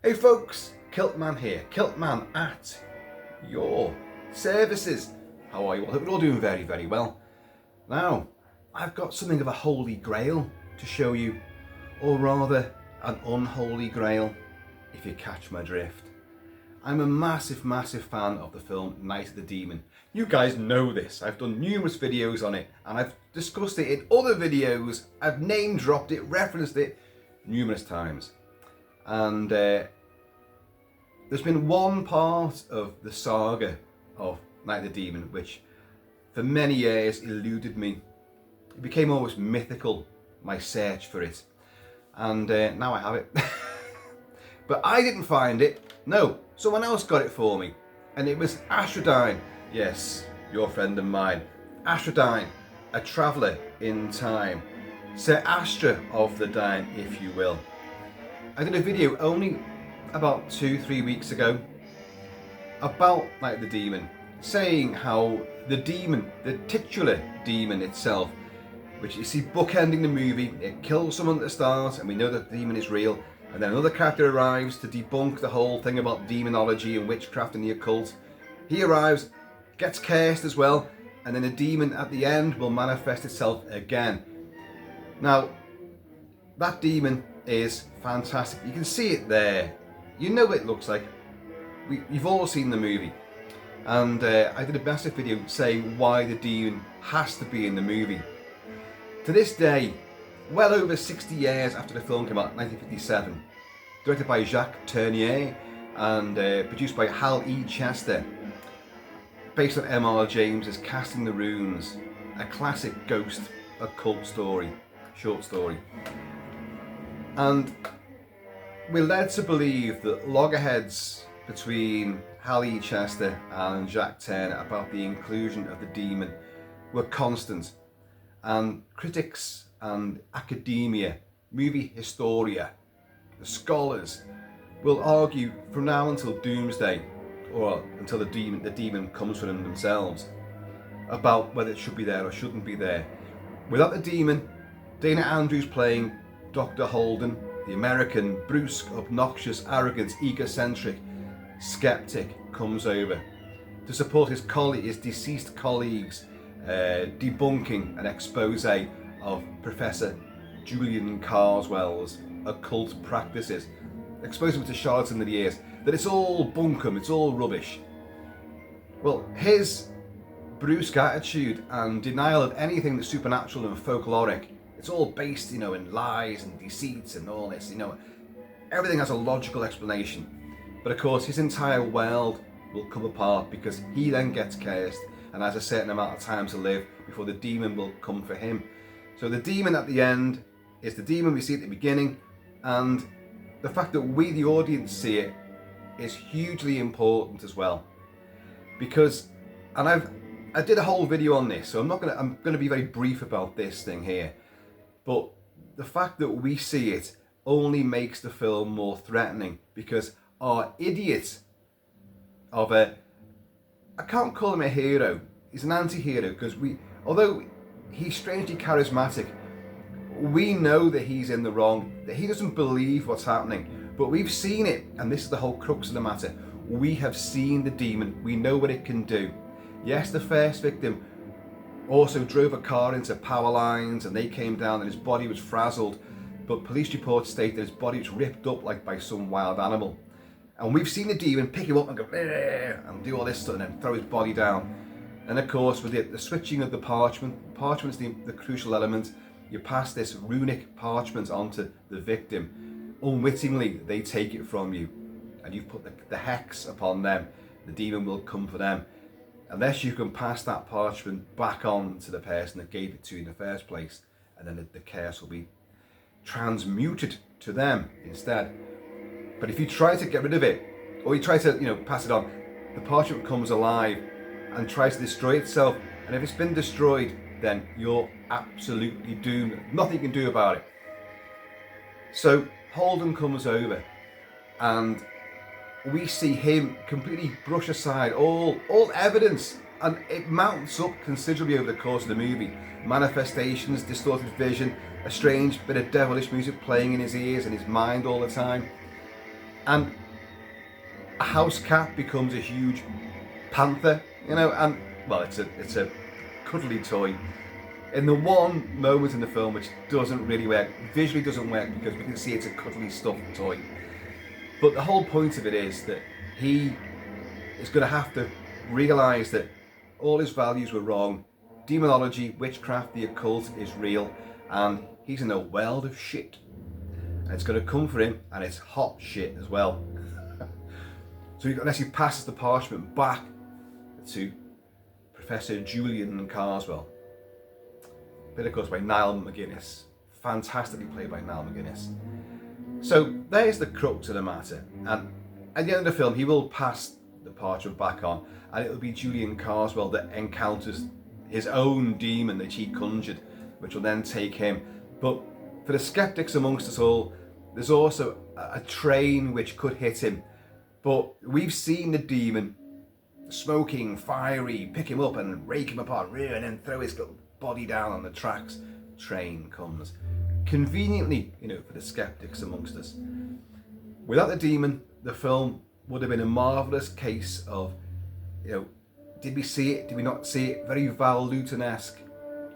Hey folks, Kilt-Man here, Kilt-Man at your services. How are you all? I hope you're all doing very, very well. Now, I've got something of a holy grail to show you, or rather an unholy grail, if you catch my drift. I'm a massive, massive fan of the film Night of the Demon. You guys know this. I've done numerous videos on it and I've discussed it in other videos. I've name dropped it, referenced it numerous times. And there's been one part of the saga of Night of the Demon which for many years eluded me. It became almost mythical, my search for it. And now I have it. But I didn't find it. No, someone else got it for me. And it was Astradyne. Yes, your friend and mine. Astradyne, a traveller in time. Sir Astra of the Dyne, if you will. I did a video only about 2-3 weeks ago about Night of the Demon, saying how the demon, the titular demon itself, which you see bookending the movie, it kills someone at the start and we know that the demon is real, and then another character arrives to debunk the whole thing about demonology and witchcraft and the occult. He arrives, gets cursed as well, and then the demon at the end will manifest itself again. Now, that demon is fantastic. You can see it there. You know what it looks like. You've all seen the movie. And I did a massive video saying why the demon has to be in the movie. To this day, well over 60 years after the film came out in 1957, directed by Jacques Tourneur and produced by Hal E. Chester, based on M.R. James's Casting the Runes, a classic ghost occult story, short story. And we're led to believe that loggerheads between Hal E. Chester and Jacques Tourneur about the inclusion of the demon were constant, and critics and academia, movie historia, the scholars will argue from now until doomsday, or until the demon comes for them themselves, about whether it should be there or shouldn't be there. Without the demon, Dana Andrews playing Dr. Holden, the American, brusque, obnoxious, arrogant, egocentric skeptic, comes over to support his deceased colleagues, debunking an expose of Professor Julian Carswell's occult practices, exposing him to charlatan that he is, that it's all bunkum, it's all rubbish. Well, his brusque attitude and denial of anything that's supernatural and folkloric, it's all based, in lies and deceits and all this, everything has a logical explanation. But of course, his entire world will come apart because he then gets cursed and has a certain amount of time to live before the demon will come for him. So the demon at the end is the demon we see at the beginning, and the fact that we, the audience, see it is hugely important as well. Because, and I did a whole video on this, so I'm gonna be very brief about this thing here. But the fact that we see it only makes the film more threatening, because our idiot of I can't call him a hero, he's an anti-hero, because although he's strangely charismatic, we know that he's in the wrong, that he doesn't believe what's happening, but we've seen it, and this is the whole crux of the matter. We have seen the demon, we know what it can do. Yes, the first victim also drove a car into power lines and they came down and his body was frazzled, but police reports state that his body was ripped up like by some wild animal. And we've seen the demon pick him up and go and do all this stuff and then throw his body down. And of course, with the switching of the parchment's the crucial element. You pass this runic parchment onto the victim. Unwittingly, they take it from you. And you put the hex upon them. The demon will come for them. Unless you can pass that parchment back on to the person that gave it to you in the first place. And then the curse will be transmuted to them instead. But if you try to get rid of it, or you try to, pass it on, the parchment comes alive and tries to destroy itself. And if it's been destroyed, then you're absolutely doomed. Nothing you can do about it. So Holden comes over and we see him completely brush aside all evidence, and it mounts up considerably over the course of the movie. Manifestations, distorted vision, a strange bit of devilish music playing in his ears and his mind all the time. and a house cat becomes a huge panther, you know, and well, it's a cuddly toy. In the one moment in the film which doesn't really work, visually doesn't work, because we can see it's a cuddly stuffed toy. But the whole point of it is that he is going to have to realise that all his values were wrong. Demonology, witchcraft, the occult is real, and he's in a world of shit. And it's going to come for him, and it's hot shit as well. So unless he passes the parchment back to Professor Julian Carswell, played of course by Niall McGuinness, fantastically played by Niall McGuinness. So there's the crux of the matter, and at the end of the film he will pass the parchment back on, and it'll be Julian Carswell that encounters his own demon that he conjured, which will then take him. But for the skeptics amongst us all, there's also a train which could hit him. But we've seen the demon, smoking, fiery, pick him up and rake him apart, and then throw his little body down on the tracks. Train comes. Conveniently, you know, for the skeptics amongst us. Without the demon, the film would have been a marvellous case of, you know, did we see it, did we not see it? Very Val Lewton-esque,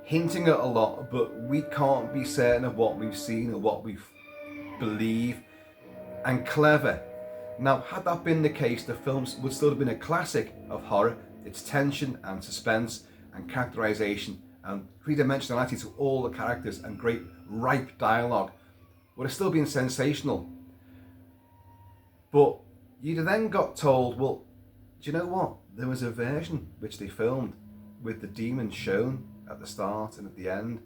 hinting at a lot, but we can't be certain of what we've seen or what we believe. And clever. Now, had that been the case, the film would still have been a classic of horror. Its tension and suspense and characterisation and three-dimensionality to all the characters and great ripe dialogue would have still been sensational. But you'd have then got told, well, do you know what? There was a version which they filmed with the demon shown at the start and at the end.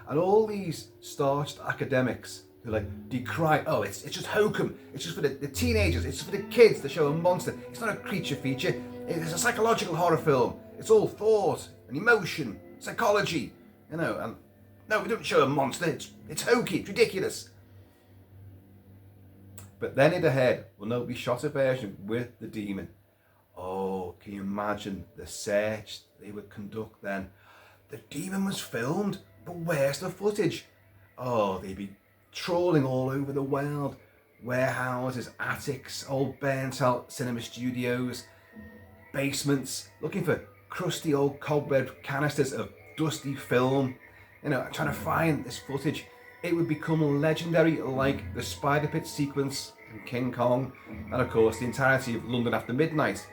And all these starched academics who like decry, oh, it's just hokum, it's just for the teenagers, it's for the kids to show a monster, it's not a creature feature, it's a psychological horror film, it's all thought and emotion, psychology, you know, and no, we don't show a monster, it's hokey, it's ridiculous. But then it ahead, well no, we shot a version with the demon. Oh, can you imagine the search they would conduct then? The demon was filmed, but where's the footage? Oh, they'd be trawling all over the world. Warehouses, attics, old burnt out cinema studios, basements, looking for crusty old cobweb canisters of dusty film, you know, trying to find this footage. It would become legendary, like the Spider Pit sequence in King Kong, and of course the entirety of London After Midnight.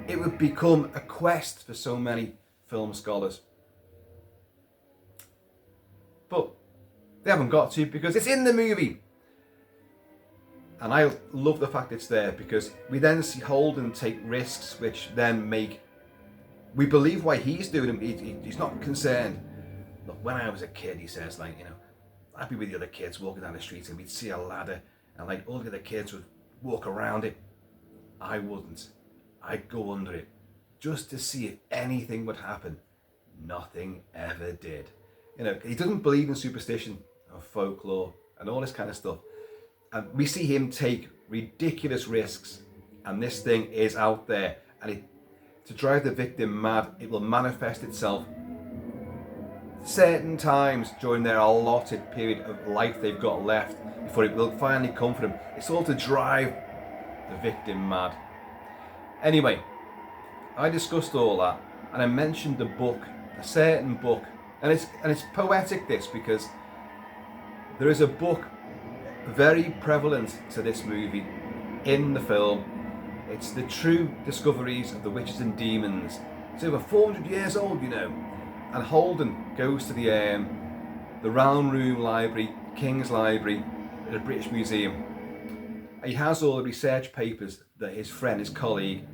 It would become a quest for so many film scholars. But they haven't got to, because it's in the movie. And I love the fact it's there, because we then see Holden take risks which then make, we believe why he's doing them. He's not concerned. Look, when I was a kid, he says, like, you know, I'd be with the other kids walking down the street and we'd see a ladder and like all the other kids would walk around it. I wouldn't. I'd go under it just to see if anything would happen. Nothing ever did. You know, he doesn't believe in superstition or folklore and all this kind of stuff. And we see him take ridiculous risks, and this thing is out there, and to drive the victim mad, it will manifest itself certain times during their allotted period of life they've got left before it will finally come for them. It's all to drive the victim mad. Anyway, I discussed all that, and I mentioned the book, a certain book, and it's poetic, this, because there is a book very prevalent to this movie in the film. It's The True Discoveries of the Witches and Demons. It's over 400 years old, you know. And Holden goes to the Round Room Library, King's Library, at the British Museum. And he has all the research papers that his friend, his colleague,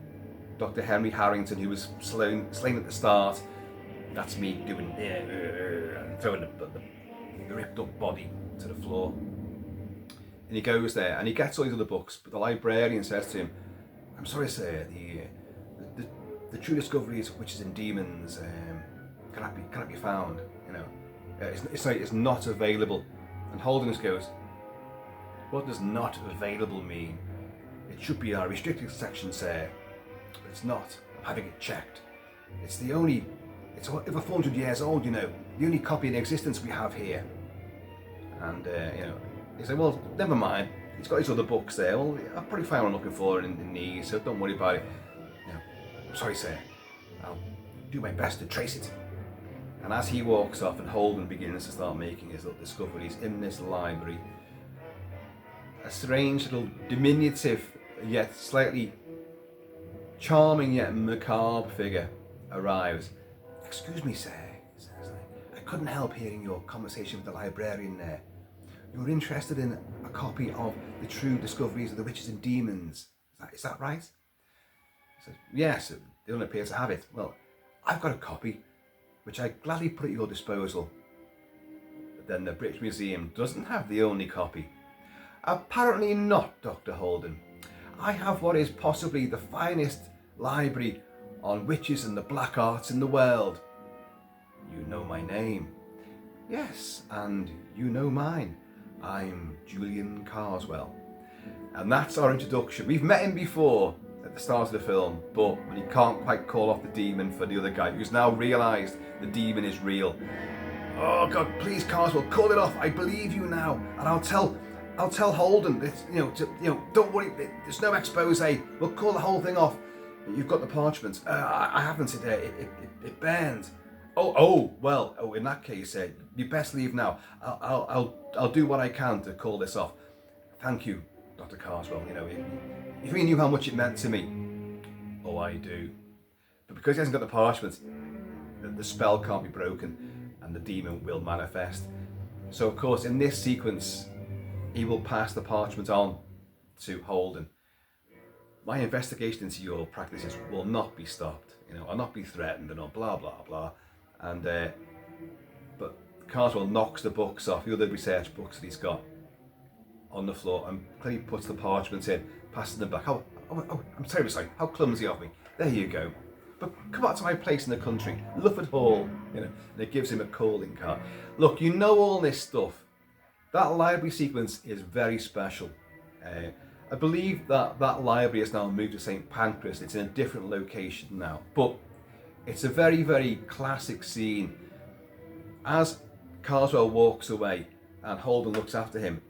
Dr. Henry Harrington, who was slain at the start, that's me doing and throwing the ripped up body to the floor. And he goes there and he gets all these other books, but the librarian says to him, I'm sorry sir, the True Discoveries of Witches and Demons cannot be found, you know. It's not available. And Holden goes, what does not available mean? It should be in our restricted section, sir. But it's not. I'm having it checked. It's over 400 years old, you know. The only copy in existence we have here. And, you know, he said, well, never mind. he's got his other books there. Well, I'll probably find what I'm looking for in these, so don't worry about it. You know, I'm sorry, sir. I'll do my best to trace it. And as he walks off and Holden begins to start making his little discoveries in this library, a strange little diminutive yet slightly charming yet macabre figure arrives. "Excuse me, sir," he says. "I couldn't help hearing your conversation with the librarian there. You were interested in a copy of The True Discoveries of the Witches and Demons. Is that right?" He says, "Yes, they don't appear to have it. Well, I've got a copy, which I gladly put at your disposal." But then the British Museum doesn't have the only copy. "Apparently not, Dr. Holden. I have what is possibly the finest library on witches and the black arts in the world." "You know my name." "Yes, and you know mine. I'm Julian Carswell." And that's our introduction. We've met him before at the start of the film, but when he can't quite call off the demon for the other guy, who's now realised the demon is real. "Oh God, please, Carswell, call it off. I believe you now, and I'll tell Holden. It's, don't worry. There's no expose. We'll call the whole thing off. You've got the parchment." "I haven't. It burned." Well, in that case, you best leave now. I'll do what I can to call this off. Thank you, Dr. Carswell. If you knew how much it meant to me." "Oh, I do." But because he hasn't got the parchment, the spell can't be broken and the demon will manifest. So, of course, in this sequence, he will pass the parchment on to Holden. "My investigation into your practices will not be stopped. I'll not be threatened and all blah, blah, blah." And but Carswell knocks the books off, the other research books that he's got, on the floor, and clearly puts the parchment in, passing them back. Oh, I'm terribly sorry. How clumsy of me. There you go. But come out to my place in the country, Lufford Hall, and it gives him a calling card. Look, you know all this stuff. That library sequence is very special. I believe that library has now moved to St. Pancras. It's in a different location now, but it's a very, very classic scene. As Carswell walks away and Holden looks after him,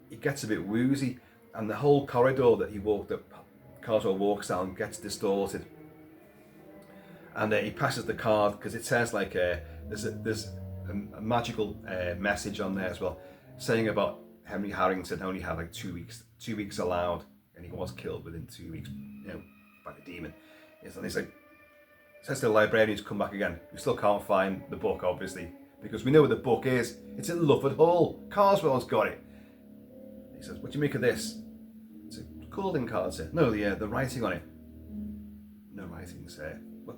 he gets a bit woozy, and the whole corridor that Carswell walks down gets distorted. And he passes the card, because it says there's a magical message on there as well, saying about Henry Harrington only had 2 weeks allowed, and he was killed within 2 weeks, by the demon. And he's like, says to the librarian who's come back again, we still can't find the book, obviously, because we know where the book is. It's in Lufford Hall. Carswell's got it. He says, "What do you make of this?" It's a calling card, sir. "No, the writing on it." "No writing, sir." "Well,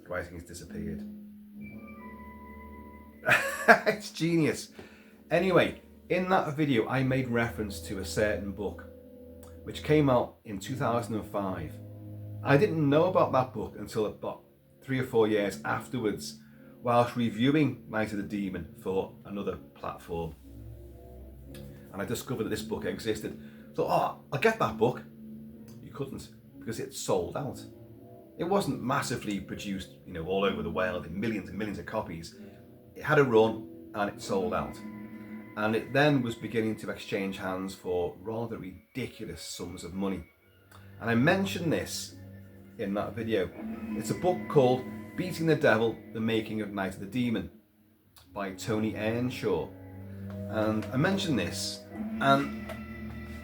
the writing has disappeared." It's genius. Anyway, in that video, I made reference to a certain book which came out in 2005. I didn't know about that book until about 3 or 4 years afterwards, whilst reviewing Night of the Demon for another platform. And I discovered that this book existed. So, I'll get that book. You couldn't, because it sold out. It wasn't massively produced, all over the world in millions and millions of copies. It had a run and it sold out. And it then was beginning to exchange hands for rather ridiculous sums of money. And I mentioned this in that video. It's a book called Beating the Devil, The Making of Night of the Demon by Tony Earnshaw. And I mentioned this, and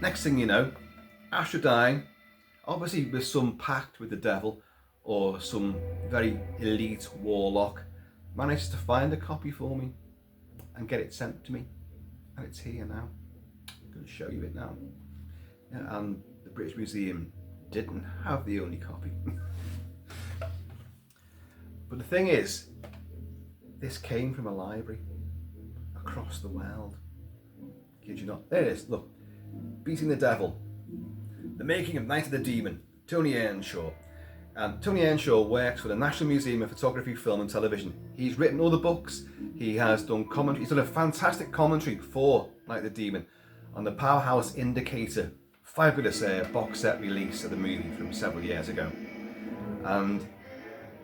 next thing you know, Astradyne, obviously with some pact with the devil or some very elite warlock, managed to find a copy for me and get it sent to me. And it's here now. I'm going to show you it now. Yeah, and the British Museum didn't have the only copy. But the thing is, this came from a library across the world. Kid you not. There it is, look. Beating the Devil, The Making of Night of the Demon, Tony Earnshaw. And Tony Earnshaw works for the National Museum of Photography, Film and Television. He's written all the books, he has done commentary, he's done a fantastic commentary for Night of the Demon on the Powerhouse Indicator, fabulous box set release of the movie from several years ago. And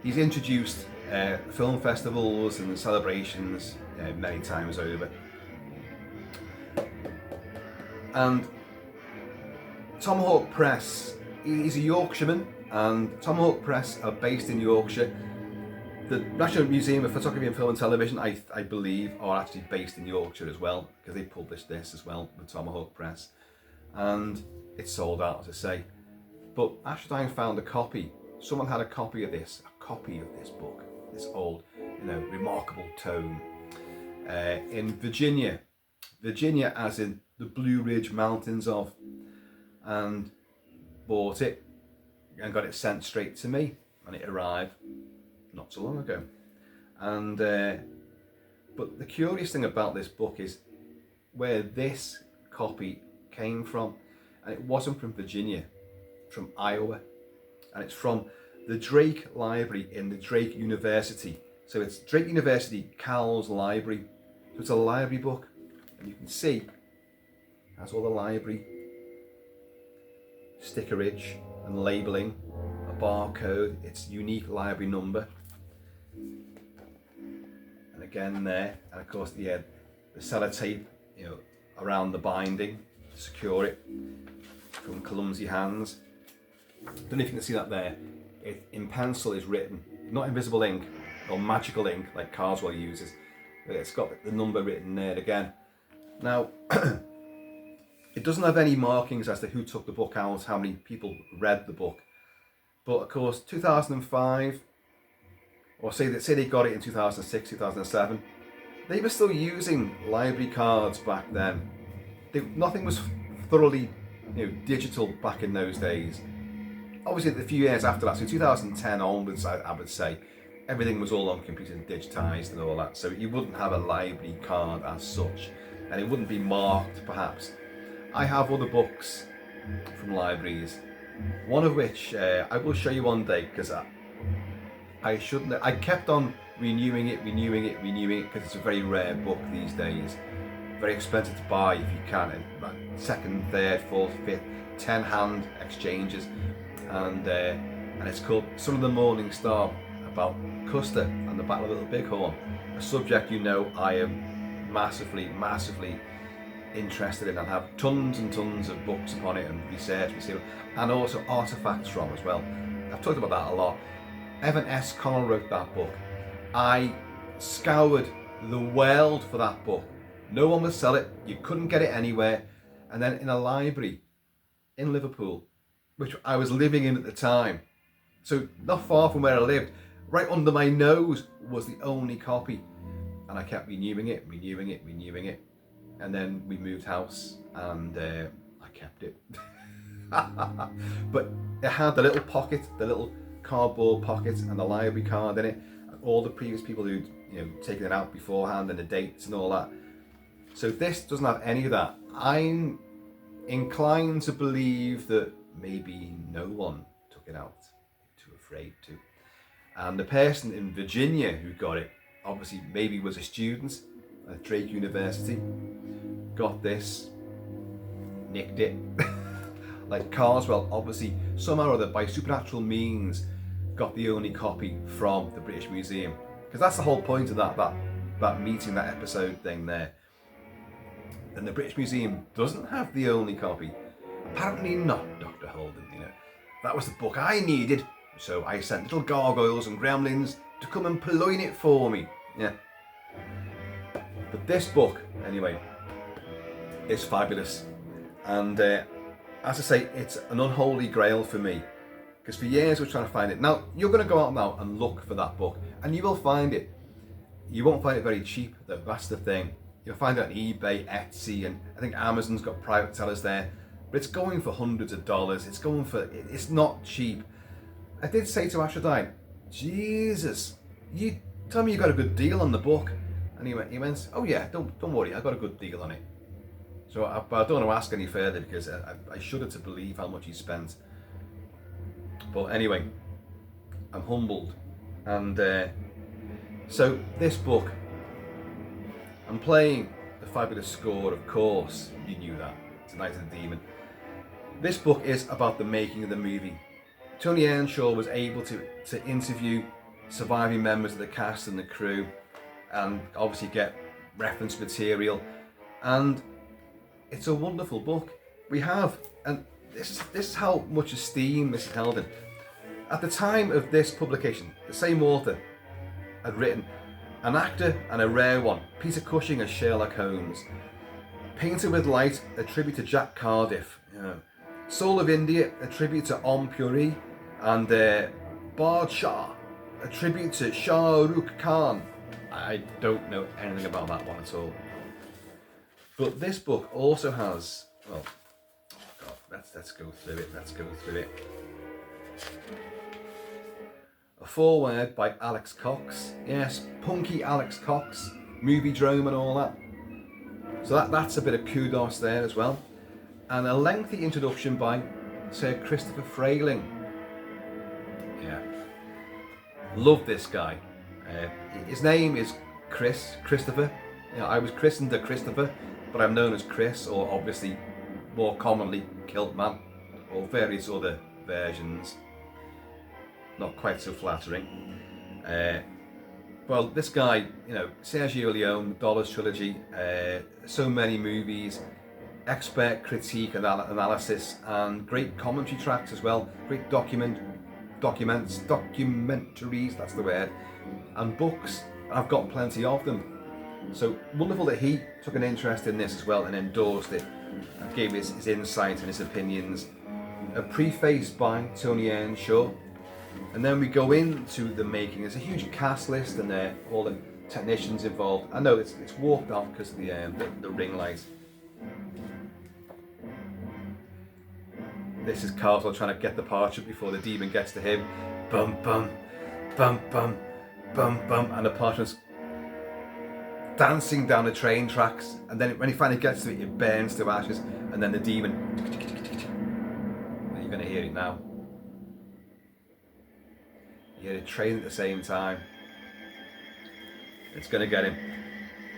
he's introduced film festivals and celebrations many times over. And Tomahawk Press, he's a Yorkshireman, and Tomahawk Press are based in Yorkshire. The National Museum of Photography and Film and Television, I believe, are actually based in Yorkshire as well, because they published this as well with Tomahawk Press. And it's sold out, as I say. But Astradyne found a copy. Someone had a copy of this book, this old, remarkable tome, in Virginia. Virginia as in the Blue Ridge Mountains of, and bought it and got it sent straight to me, and it arrived not so long ago. And but the curious thing about this book is where this copy came from, and it wasn't from Virginia, from Iowa, and it's from the Drake Library in the Drake University. So it's Drake University Cowles Library. So it's a library book, and you can see it has all the library stickerage and labelling, a barcode, its unique library number, and again there, and of course the sellotape, around the binding to secure it from clumsy hands. Don't know if you can see that there. It in pencil is written, not invisible ink or magical ink like Carswell uses, but it's got the number written there again. Now, it doesn't have any markings as to who took the book out, how many people read the book. But of course, 2005, or say they got it in 2006, 2007, they were still using library cards back then. Nothing was thoroughly, digital back in those days. Obviously, a few years after that, so 2010 onwards, I would say, everything was all on computer and digitised and all that. So you wouldn't have a library card as such, and it wouldn't be marked, perhaps. I have other books from libraries, one of which I will show you one day, because I kept on renewing it, because it's a very rare book these days. Very expensive to buy if you can. Like second, third, fourth, fifth, 10-hand exchanges, and it's called Son of the Morning Star, about Custer and the Battle of Little Bighorn, a subject I am massively interested in, and have tons and tons of books upon it and research material, and also artifacts from as well. I've talked about that a lot. Evan S. Connell wrote that book. I scoured the world for that book. No one would sell it, you couldn't get it anywhere, and then in a library in Liverpool, which I was living in at the time, so not far from where I lived, right under my nose was the only copy, and I kept renewing it, and then we moved house, and I kept it. But it had the little pocket, the little cardboard pocket, and the library card in it, and all the previous people who'd taken it out beforehand, and the dates and all that. So this doesn't have any of that. I'm inclined to believe that maybe no one took it out, too afraid to. And the person in Virginia who got it, obviously maybe was a student at Drake University, got this, nicked it. Like Carswell, obviously, somehow or other, by supernatural means, got the only copy from the British Museum. Because that's the whole point of that meeting, that episode thing there. And the British Museum doesn't have the only copy. Apparently not, Dr. Holden, That was the book I needed, so I sent little gargoyles and gremlins to come and purloin it for me. Yeah. But this book, anyway, is fabulous. And as I say, it's an unholy grail for me. Because for years we're trying to find it. Now, you're going to go out now and look for that book, and you will find it. You won't find it very cheap, though. That's the thing. You'll find it on eBay, Etsy, and I think Amazon's got private sellers there. But it's going for hundreds of dollars. It's not cheap. I did say to Astradyne, Jesus, you tell me you got a good deal on the book. And he went, oh yeah, don't worry, I got a good deal on it. So I don't want to ask any further, because I shudder to believe how much he spent. But anyway, I'm humbled. And so this book, I'm playing the fabulous score, of course, you knew that, it's Night of the Demon. This book is about the making of the movie. Tony Earnshaw was able to interview surviving members of the cast and the crew, and obviously get reference material. And it's a wonderful book. We have, and this is how much esteem this is held in. At the time of this publication, the same author had written An Actor and a Rare One, Peter Cushing as Sherlock Holmes, Painted with Light, a tribute to Jack Cardiff, Soul of India, a tribute to Om Puri, and Bard Shah, a tribute to Shah Rukh Khan. I don't know anything about that one at all. But this book also has, well, God, let's go through it. A foreword by Alex Cox. Yes, punky Alex Cox, movie drome and all that. So that's a bit of kudos there as well. And a lengthy introduction by Sir Christopher Frayling. Yeah, love this guy. His name is Christopher. I was christened a Christopher, but I'm known as Chris, or obviously more commonly Kilt-Man, or various other versions. Not quite so flattering. Well, this guy, Sergio Leone, Dollars Trilogy, so many movies, expert critique and analysis, and great commentary tracks as well, great documentaries, that's the word, and books. I've got plenty of them. So wonderful that he took an interest in this as well and endorsed it and gave his insight and his opinions. A preface by Tony Earnshaw. And then we go into the making. There's a huge cast list and all the technicians involved. I know it's warped off because of the ring light. This is Cartel trying to get the parchment before the demon gets to him. Bum bum, bum bum, bum bum, and the parchment's dancing down the train tracks. And then when he finally gets to it, it burns to ashes. And then the demon. You're going to hear it now. You hear a train at the same time. It's going to get him.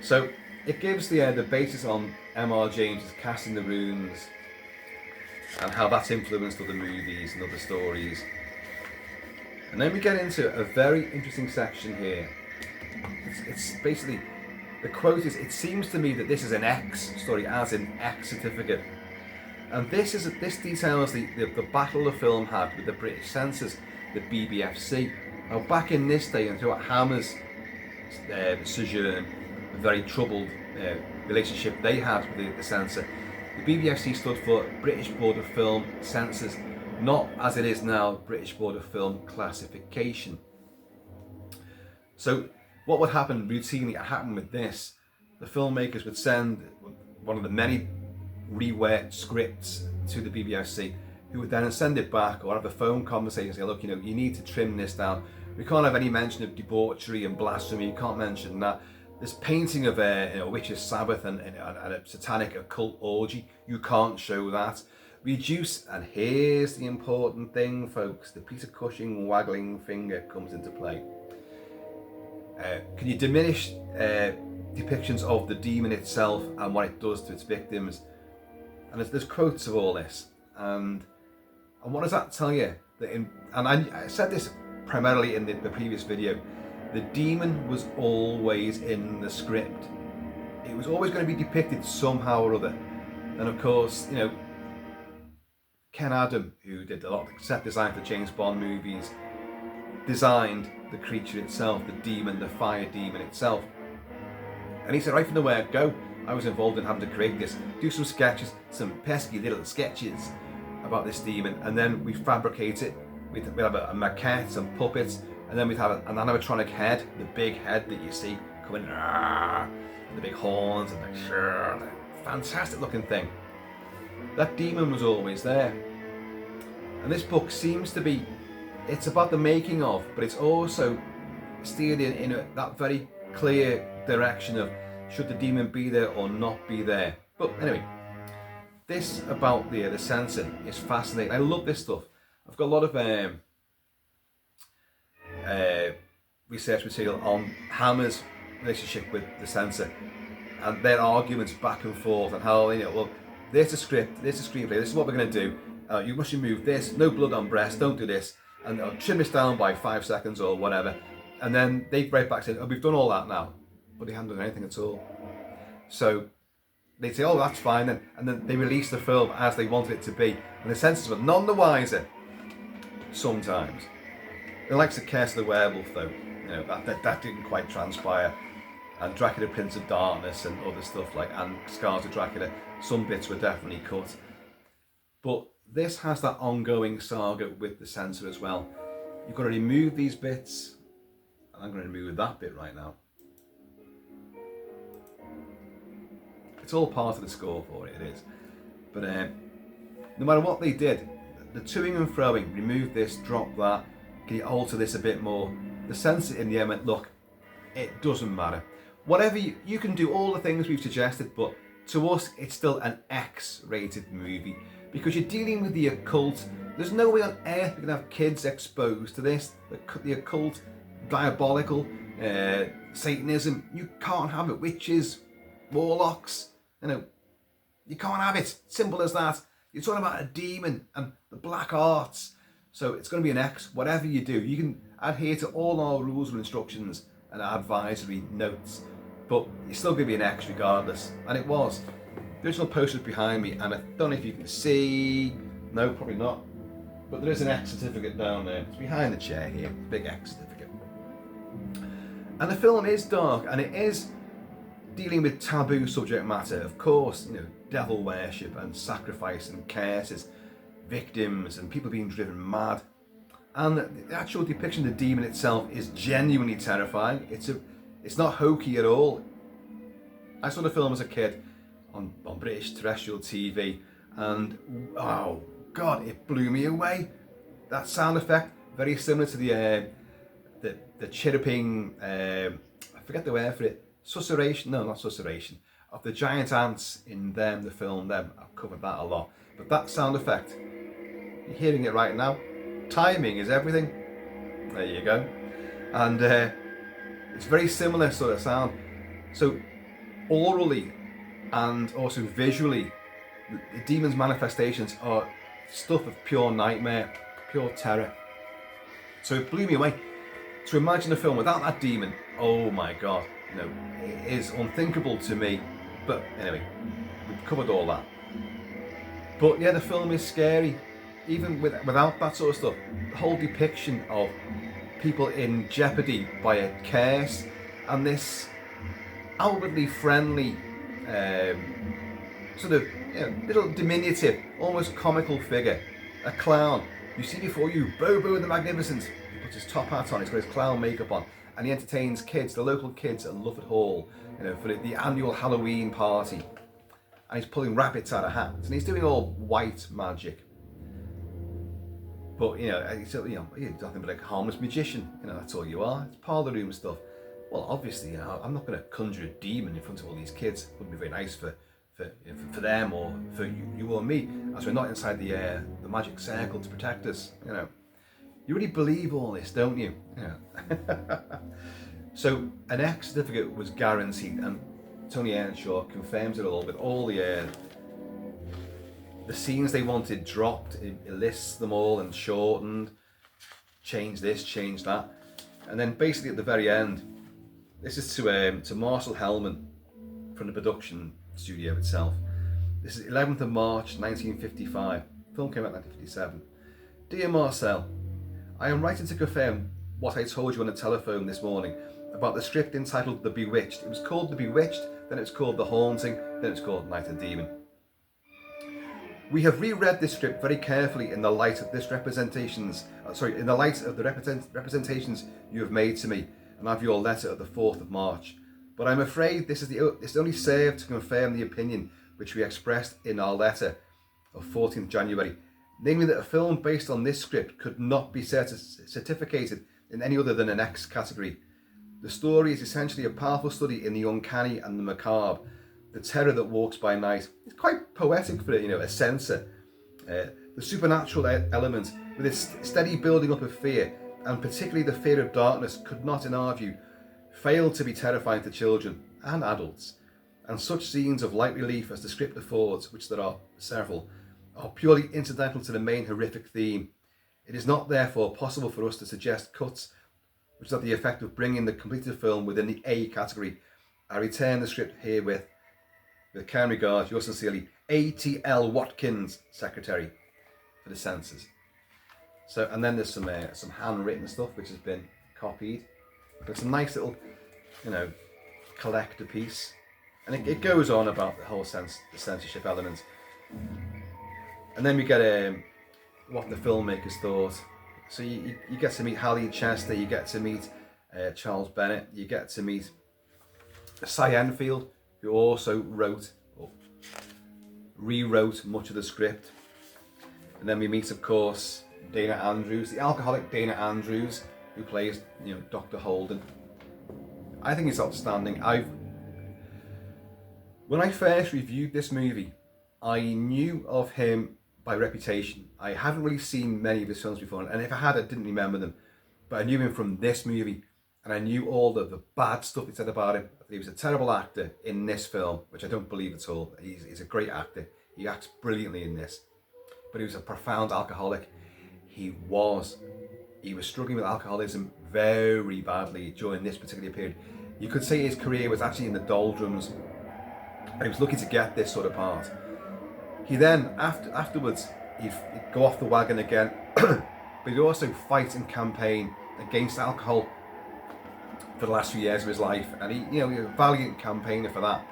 So it gives the basis on M.R. James's Casting the Runes and how that's influenced other movies and other stories. And then we get into a very interesting section here. It's basically, the quote is, "It seems to me that this is an X story, as in X certificate." And this details the battle the film had with the British censors, the BBFC. Now back in this day, and throughout Hammer's sojourn, a very troubled relationship they had with the censor, the BBFC stood for British Board of Film Censors, not as it is now, British Board of Film Classification. So what would happen routinely, happened with this, the filmmakers would send one of the many reworked scripts to the BBFC, who would then send it back or have a phone conversation and say, look, you need to trim this down. We can't have any mention of debauchery and blasphemy. You can't mention that. This painting of a witch's Sabbath and a satanic occult orgy, you can't show that. Reduce, and here's the important thing, folks, the Peter Cushing waggling finger comes into play. Can you diminish depictions of the demon itself and what it does to its victims? And there's quotes of all this. And what does that tell you? I said this primarily in the previous video. The demon was always in the script. It was always going to be depicted somehow or other. And of course, Ken Adam, who did a lot of set design for James Bond movies, designed the creature itself, the demon, the fire demon itself. And he said right from the word go, I was involved in having to create this, do some sketches, some pesky little sketches about this demon, and then we fabricate it. We'd have a maquette, some puppets, and then we'd have an animatronic head, the big head that you see coming, the big horns and the fantastic looking thing. That demon was always there. And this book seems to be, it's about the making of, but it's also steered in that very clear direction of should the demon be there or not be there. But anyway, this about the censor is fascinating. I love this stuff. I've got a lot of research material on Hammer's relationship with the censor and their arguments back and forth and how, well, there's a script, there's a screenplay, this is what we're going to do. You must remove this, no blood on breast, don't do this, and trim this down by 5 seconds or whatever. And then they write back saying, oh, we've done all that now. But they haven't done anything at all. So they'd say, oh, that's fine then, and then they release the film as they wanted it to be, and the censors were none the wiser. Sometimes. The likes of Curse of the Werewolf, though, you know, that didn't quite transpire. And Dracula Prince of Darkness and other stuff like, and Scars of Dracula, some bits were definitely cut. But this has that ongoing saga with the censor as well. You've got to remove these bits, and I'm going to remove that bit right now. It's all part of the score for it, it is. But no matter what they did, the toing and froing, remove this, drop that, can you alter this a bit more? The censor in the end went, look, it doesn't matter. Whatever you can do all the things we've suggested, but to us, it's still an X-rated movie because you're dealing with the occult. There's no way on earth you can have kids exposed to this. The occult, diabolical, Satanism. You can't have it. Witches, warlocks, you know, you can't have it. Simple as that. You're talking about a demon and the black arts. So it's going to be an X. Whatever you do, you can adhere to all our rules and instructions and advisory notes, but it's still going to be an X regardless. And it was. The original poster's behind me, and I don't know if you can see. No, probably not. But there is an X certificate down there. It's behind the chair here. Big X certificate. And the film is dark, and it is dealing with taboo subject matter. Of course, you know, devil worship and sacrifice and curses, victims and people being driven mad. And the actual depiction of the demon itself is genuinely terrifying. It's not hokey at all. I saw the film as a kid on British terrestrial TV, and oh God, it blew me away. That sound effect, very similar to the chirruping, I forget the word for it, susurration, no, not susurration, of the giant ants in the film I've covered that a lot. But that sound effect, you're hearing it right now. Timing is everything. There you go. And it's very similar sort of sound. So orally and also visually, the demon's manifestations are stuff of pure nightmare, pure terror. So it blew me away. To imagine a film without that demon, oh my God, you know, it is unthinkable to me. But anyway, we've covered all that. But yeah, the film is scary. Even without that sort of stuff, the whole depiction of people in jeopardy by a curse and this outwardly friendly, sort of, you know, little diminutive, almost comical figure, a clown. You see before you, Bobo the Magnificent. He puts his top hat on, he's got his clown makeup on, and he entertains kids, the local kids at Lufford Hall, you know, for the annual Halloween party. And he's pulling rabbits out of hats, and he's doing all white magic. But you know, you're nothing but a harmless magician. You know, that's all you are. It's parlour room stuff. Well, obviously, you know, I'm not going to conjure a demon in front of all these kids. It wouldn't be very nice for them or for you or me, as we're not inside the magic circle to protect us. You know, you really believe all this, don't you? Yeah. So an X certificate was guaranteed, and Tony Earnshaw confirms it all with all the scenes they wanted dropped. It lists them all and shortened, change this, change that, and then basically at the very end, this is to Marcel Hellman from the production studio itself. This is 11th of March 1955. The film came out in 1957. Dear Marcel, I am writing to confirm what I told you on the telephone this morning about the script entitled The Bewitched. It was called The Bewitched, then it was called The Haunting, then it was called Night of the Demon. We have reread this script very carefully in the light of the representations you have made to me, and of your letter of the 4th of March. But I'm afraid this only served to confirm the opinion which we expressed in our letter of 14th January, namely that a film based on this script could not be certificated in any other than an X category. The story is essentially a powerful study in the uncanny and the macabre, the terror that walks by night. It's quite poetic for a censor. The supernatural element, with its steady building up of fear, and particularly the fear of darkness, could not, in our view, fail to be terrifying to children and adults. And such scenes of light relief as the script affords, which there are several, are purely incidental to the main horrific theme. It is not therefore possible for us to suggest cuts which have the effect of bringing the completed film within the A category. I return the script herewith With kind regards, yours sincerely, A.T.L. Watkins, Secretary for the Censors. So, and then there's some handwritten stuff which has been copied. But it's a nice little, you know, collector piece. And it goes on about the whole the censorship element. And then we get what the filmmakers thought. So you get to meet Hallie Chester, you get to meet Charles Bennett, you get to meet Cy Enfield, who also wrote or rewrote much of the script. And then we meet, of course, Dana Andrews, the alcoholic Dana Andrews, who plays, you know, Dr. Holden. I think he's outstanding. When I first reviewed this movie, I knew of him by reputation. I hadn't really seen many of his films before, and if I had, I didn't remember them. But I knew him from this movie, and I knew all the bad stuff he said about him. He was a terrible actor in this film, which I don't believe at all. He's a great actor. He acts brilliantly in this. But he was a profound alcoholic. He was struggling with alcoholism very badly during this particular period. You could say his career was actually in the doldrums, and he was lucky to get this sort of part. He then, afterwards, he'd go off the wagon again, but he'd also fight and campaign against alcohol for the last few years of his life, and he was a valiant campaigner for that.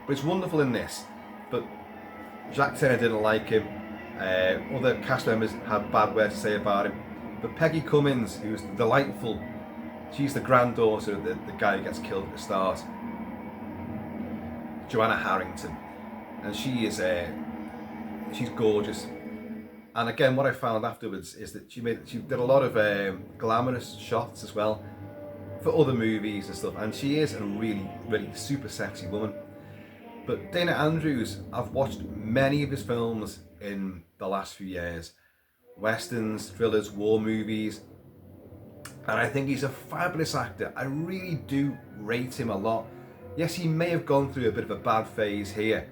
But it's wonderful in this. But Jack Turner didn't like him. Other cast members had bad words to say about him. But Peggy Cummins, who's delightful, she's the granddaughter of the guy who gets killed at the start, Joanna Harrington, and she is she's gorgeous. And again, what I found afterwards is that she did a lot of glamorous shots as well for other movies and stuff, and she is a really, really super sexy woman. But Dana Andrews, I've watched many of his films in the last few years, westerns, thrillers, war movies, and I think he's a fabulous actor. I really do rate him a lot. Yes, he may have gone through a bit of a bad phase here.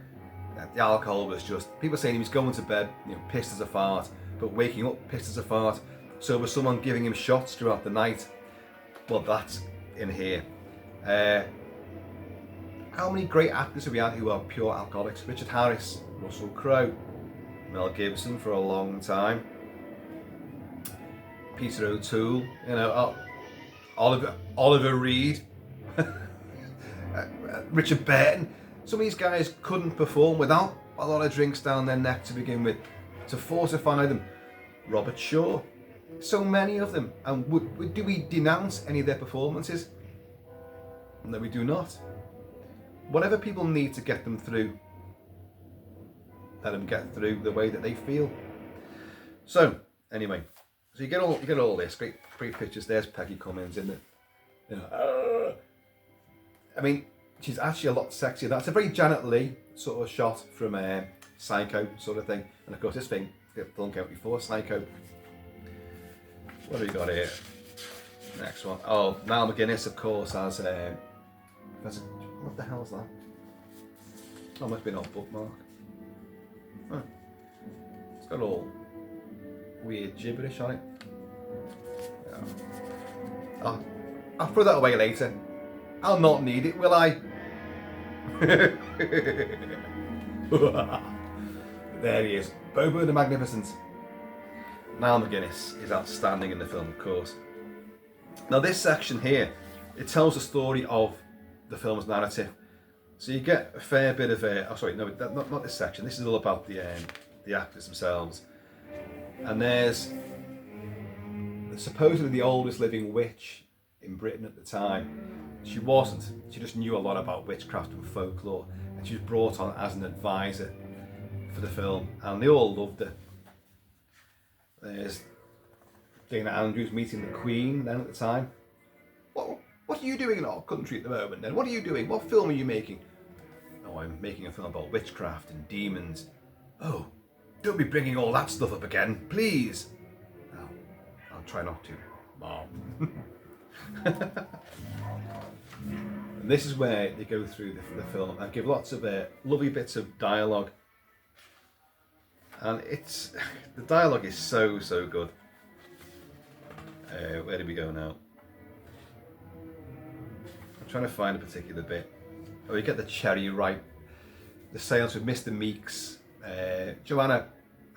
The alcohol was just, people saying he was going to bed, pissed as a fart, but waking up pissed as a fart. So was someone giving him shots throughout the night. Well, that's in here. How many great actors have we had who are pure alcoholics? Richard Harris, Russell Crowe, Mel Gibson for a long time, Peter O'Toole, Oliver Reed, Richard Burton. Some of these guys couldn't perform without a lot of drinks down their neck to begin with, to fortify them. Robert Shaw, so many of them. And do we denounce any of their performances? No, we do not. Whatever people need to get them through, let them get through the way that they feel. So anyway, so you get all this great pictures. There's Peggy Cummins in it. I mean, she's actually a lot sexier. That's a very Janet Leigh sort of shot from Psycho sort of thing. And of course, this film came out before Psycho. What have we got here? Next one. Oh, Mal McGuinness, of course, as what the hell is that? Oh, must be an old bookmark. Huh. It's got all weird gibberish on it. Oh, I'll throw that away later. I'll not need it, will I? There he is, Bobo the Magnificent. Niall McGuinness is outstanding in the film, of course. Now this section here, it tells the story of the film's narrative. So you get a fair bit of not this section. This is all about the actors themselves. And there's supposedly the oldest living witch in Britain at the time. She wasn't. She just knew a lot about witchcraft and folklore, and she was brought on as an advisor for the film, and they all loved her. There's Dana Andrews meeting the Queen then at the time. What are you doing in our country at the moment then? What are you doing? What film are you making? Oh, I'm making a film about witchcraft and demons. Oh, don't be bringing all that stuff up again, please. Oh, I'll try not to, Mom. And this is where they go through the film and give lots of lovely bits of dialogue. And the dialogue is so good. Where do we go now? I'm trying to find a particular bit. Oh, you get the cherry ripe the seance with Mr. Meeks. Joanna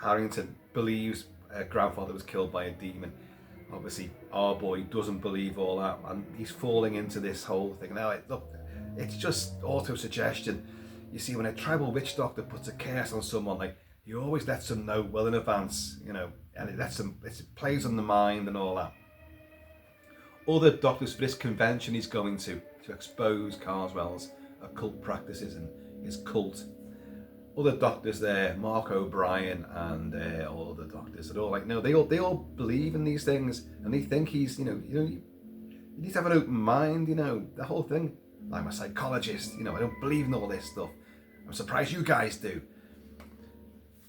Harrington believes her grandfather was killed by a demon. Obviously, our boy doesn't believe all that, and he's falling into this whole thing. Now, look, it's just auto-suggestion. You see, when a tribal witch doctor puts a curse on someone, like, he always lets them know well in advance, you know, and it plays on the mind and all that. Other doctors for this convention he's going to expose Carswell's occult practices and his cult. Other doctors there, Mark O'Brien and all the doctors, are all like, no, they all believe in these things, and they think he's, you need to have an open mind, you know, the whole thing. I'm a psychologist, you know, I don't believe in all this stuff. I'm surprised you guys do.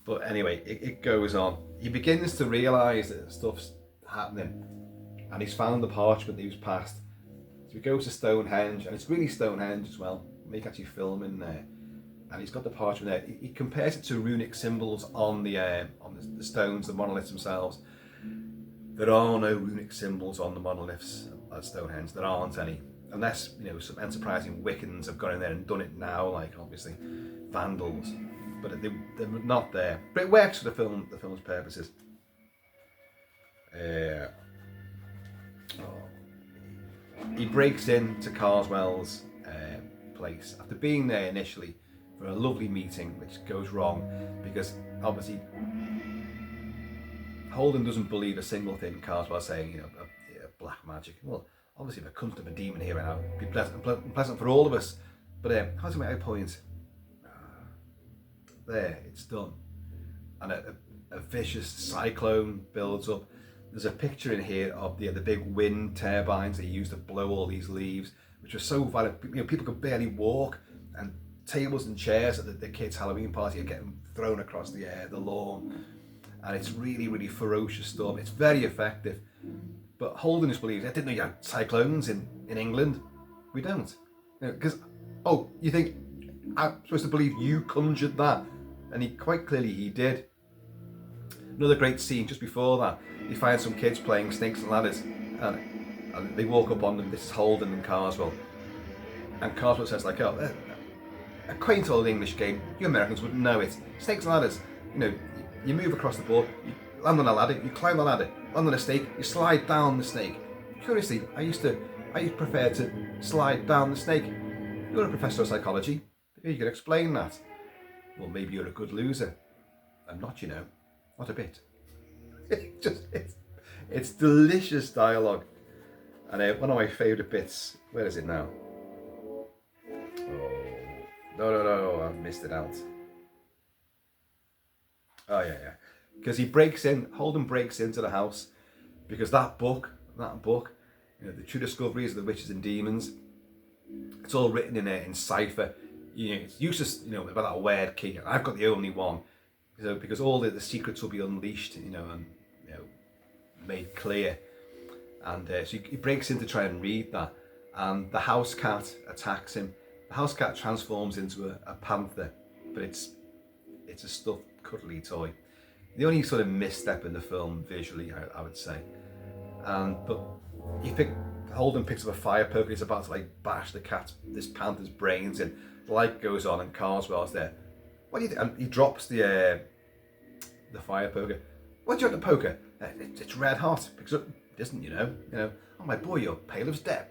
But anyway, it goes on. He begins to realise that stuff's happening, and he's found the parchment that he was passed. So he goes to Stonehenge, and it's really Stonehenge as well. Make actually film in there, and he's got the parchment there. He compares it to runic symbols on the stones, the monoliths themselves. There are no runic symbols on the monoliths at Stonehenge. There aren't any, unless, you know, some enterprising Wiccans have gone in there and done it now, like obviously Vandals. But they're not there. But it works for the film's purposes. He breaks into Carswell's place after being there initially for a lovely meeting, which goes wrong because obviously Holden doesn't believe a single thing Carswell's saying, you know, black magic. Well, obviously if it comes to a demon here and now, it'd be pleasant for all of us. But how to make a point? There, it's done, and a vicious cyclone builds up. There's a picture in here of the big wind turbines they used to blow all these leaves, which was so violent. You know, people could barely walk, and tables and chairs at the kids' Halloween party are getting thrown across the lawn, and it's really, really ferocious storm. It's very effective, but Holden just believes, I didn't know you had cyclones in England. We don't, because you think I'm supposed to believe you conjured that? And he quite clearly he did. Another great scene just before that, he finds some kids playing snakes and ladders, and they walk up on them. This is Holden and Carswell, and Carswell says like, "Oh, a quaint old English game. You Americans wouldn't know it. Snakes and ladders. You know, you move across the board, you land on a ladder, you climb the ladder, land on a snake, you slide down the snake." Curiously, I used to prefer to slide down the snake. You're a professor of psychology. Maybe you could explain that. Well, maybe you're a good loser. I'm not, you know. Not a bit. It's delicious dialogue. And one of my favourite bits, where is it now? Oh, no, I've missed it out. Oh, yeah. Because Holden breaks into the house, because that book, you know, the true discoveries of the witches and demons, it's all written in cipher. You know, it's useless, you know, about that weird key. I've got the only one, because all the secrets will be unleashed, you know, and made clear. And so he breaks in to try and read that, and the house cat attacks him. The house cat transforms into a panther, but it's a stuffed cuddly toy. The only sort of misstep in the film visually, I would say. But Holden picks up a fire poker. He's about to bash this panther's brains in. The light goes on and Carswell's there. What do you think? And he drops the fire poker. What do you want to poker? It's red hot. Picks up. It isn't, you know. Oh my boy, you're pale as death.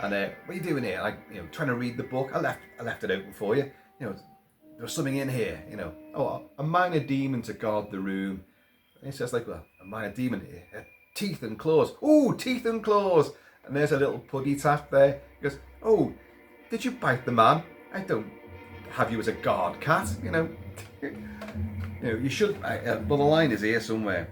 And what are you doing here? Trying to read the book. I left it open for you. You know, there's something in here. You know, a minor demon to guard the room. And he says well, a minor demon here. Teeth and claws. Ooh, teeth and claws. And there's a little puddy tap there. He goes, oh, did you bite the man? I don't have you as a guard cat, you know. You should. Well, the line is here somewhere.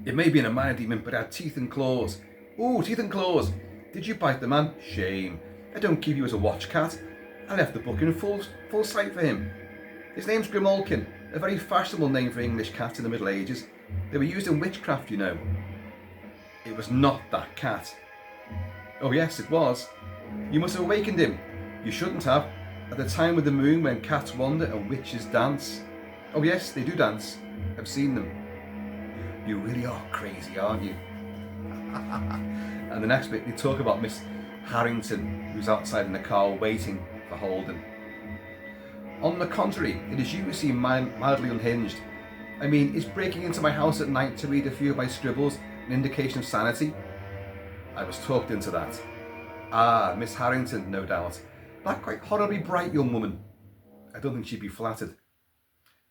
It may be in a minor demon, but it had teeth and claws. Ooh, teeth and claws. Did you bite the man? Shame. I don't keep you as a watch cat. I left the book in full sight for him. His name's Grimalkin, a very fashionable name for English cats in the Middle Ages. They were used in witchcraft, you know. It was not that cat. Oh yes, it was. You must have awakened him. You shouldn't have. At the time of the moon when cats wander and witches dance. Oh yes, they do dance. I've seen them. You really are crazy, aren't you? And the next bit, they talk about Harrington, who's outside in the car waiting for Holden. On the contrary, it is you who seem mildly unhinged. I mean, is breaking into my house at night to read a few of my scribbles an indication of sanity? I was talked into that. Ah, Miss Harrington, no doubt. That quite horribly bright young woman. I don't think she'd be flattered.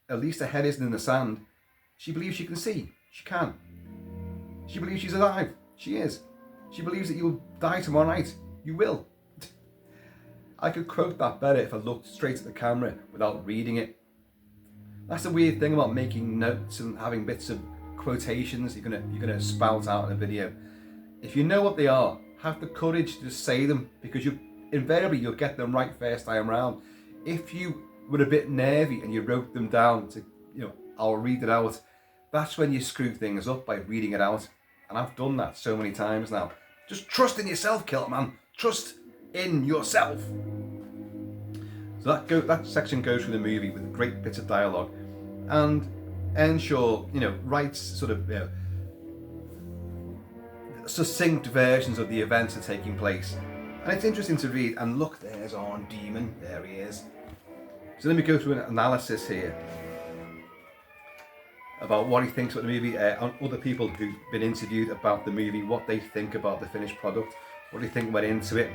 At least her head isn't in the sand. She believes she can see. She can. She believes she's alive. She is. She believes that you'll die tomorrow night. You will. I could quote that better if I looked straight at the camera without reading it. That's the weird thing about making notes and having bits of quotations you're gonna spout out in a video. If you know what they are, have the courage to just say them, because invariably you'll get them right first time round. If you were a bit nervy and you wrote them down to, I'll read it out, that's when you screw things up by reading it out. And I've done that so many times now. Just trust in yourself, Kilt-Man. Trust in yourself. So that section goes through the movie with great bits of dialogue, and Earnshaw, writes sort of succinct versions of the events that are taking place, and it's interesting to read. And look, there's our demon. There he is. So let me go through an analysis here about what he thinks about the movie, on other people who've been interviewed about the movie, what they think about the finished product, what do you think went into it.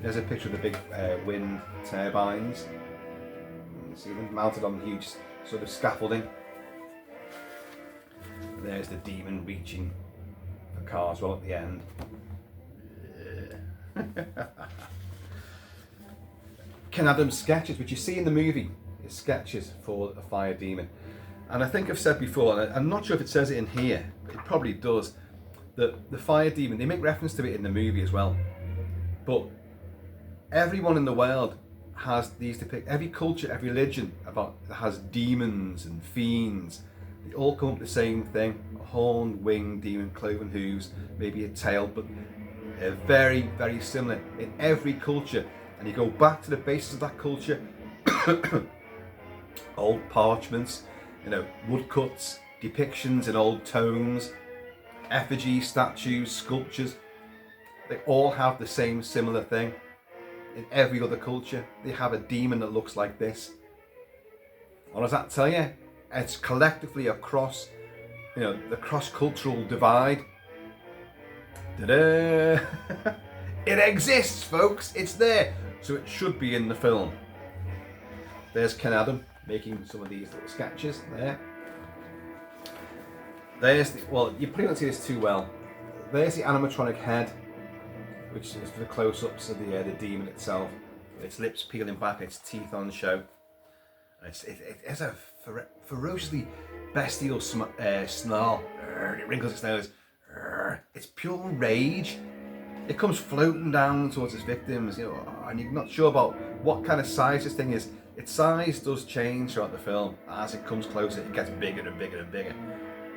There's a picture of the big wind turbines. You see them mounted on huge sort of scaffolding. There's the demon reaching the car as well at the end. Ken Adams' sketches, which you see in the movie, is sketches for a fire demon. And I think I've said before, and I'm not sure if it says it in here, but it probably does, that the fire demon, they make reference to it in the movie as well. But everyone in the world has these every culture, every religion has demons and fiends. They all come up with the same thing: a horned, winged demon, cloven hooves, maybe a tail, but very, very similar in every culture. And you go back to the basis of that culture, old parchments, woodcuts, depictions in old tomes, effigies, statues, sculptures. They all have the same similar thing. In every other culture, they have a demon that looks like this. What does that tell you? It's collectively across, the cross-cultural divide. Ta-da! It exists, folks. It's there. So it should be in the film. There's Ken Adam making some of these little sketches there. There's you probably don't see this too well. There's the animatronic head, which is for the close-ups of the demon itself. Its lips peeling back, its teeth on show. It has a ferociously bestial snarl. It wrinkles its nose. It's pure rage. It comes floating down towards its victims, and you're not sure about what kind of size this thing is. Its size does change throughout the film. As it comes closer, it gets bigger and bigger and bigger.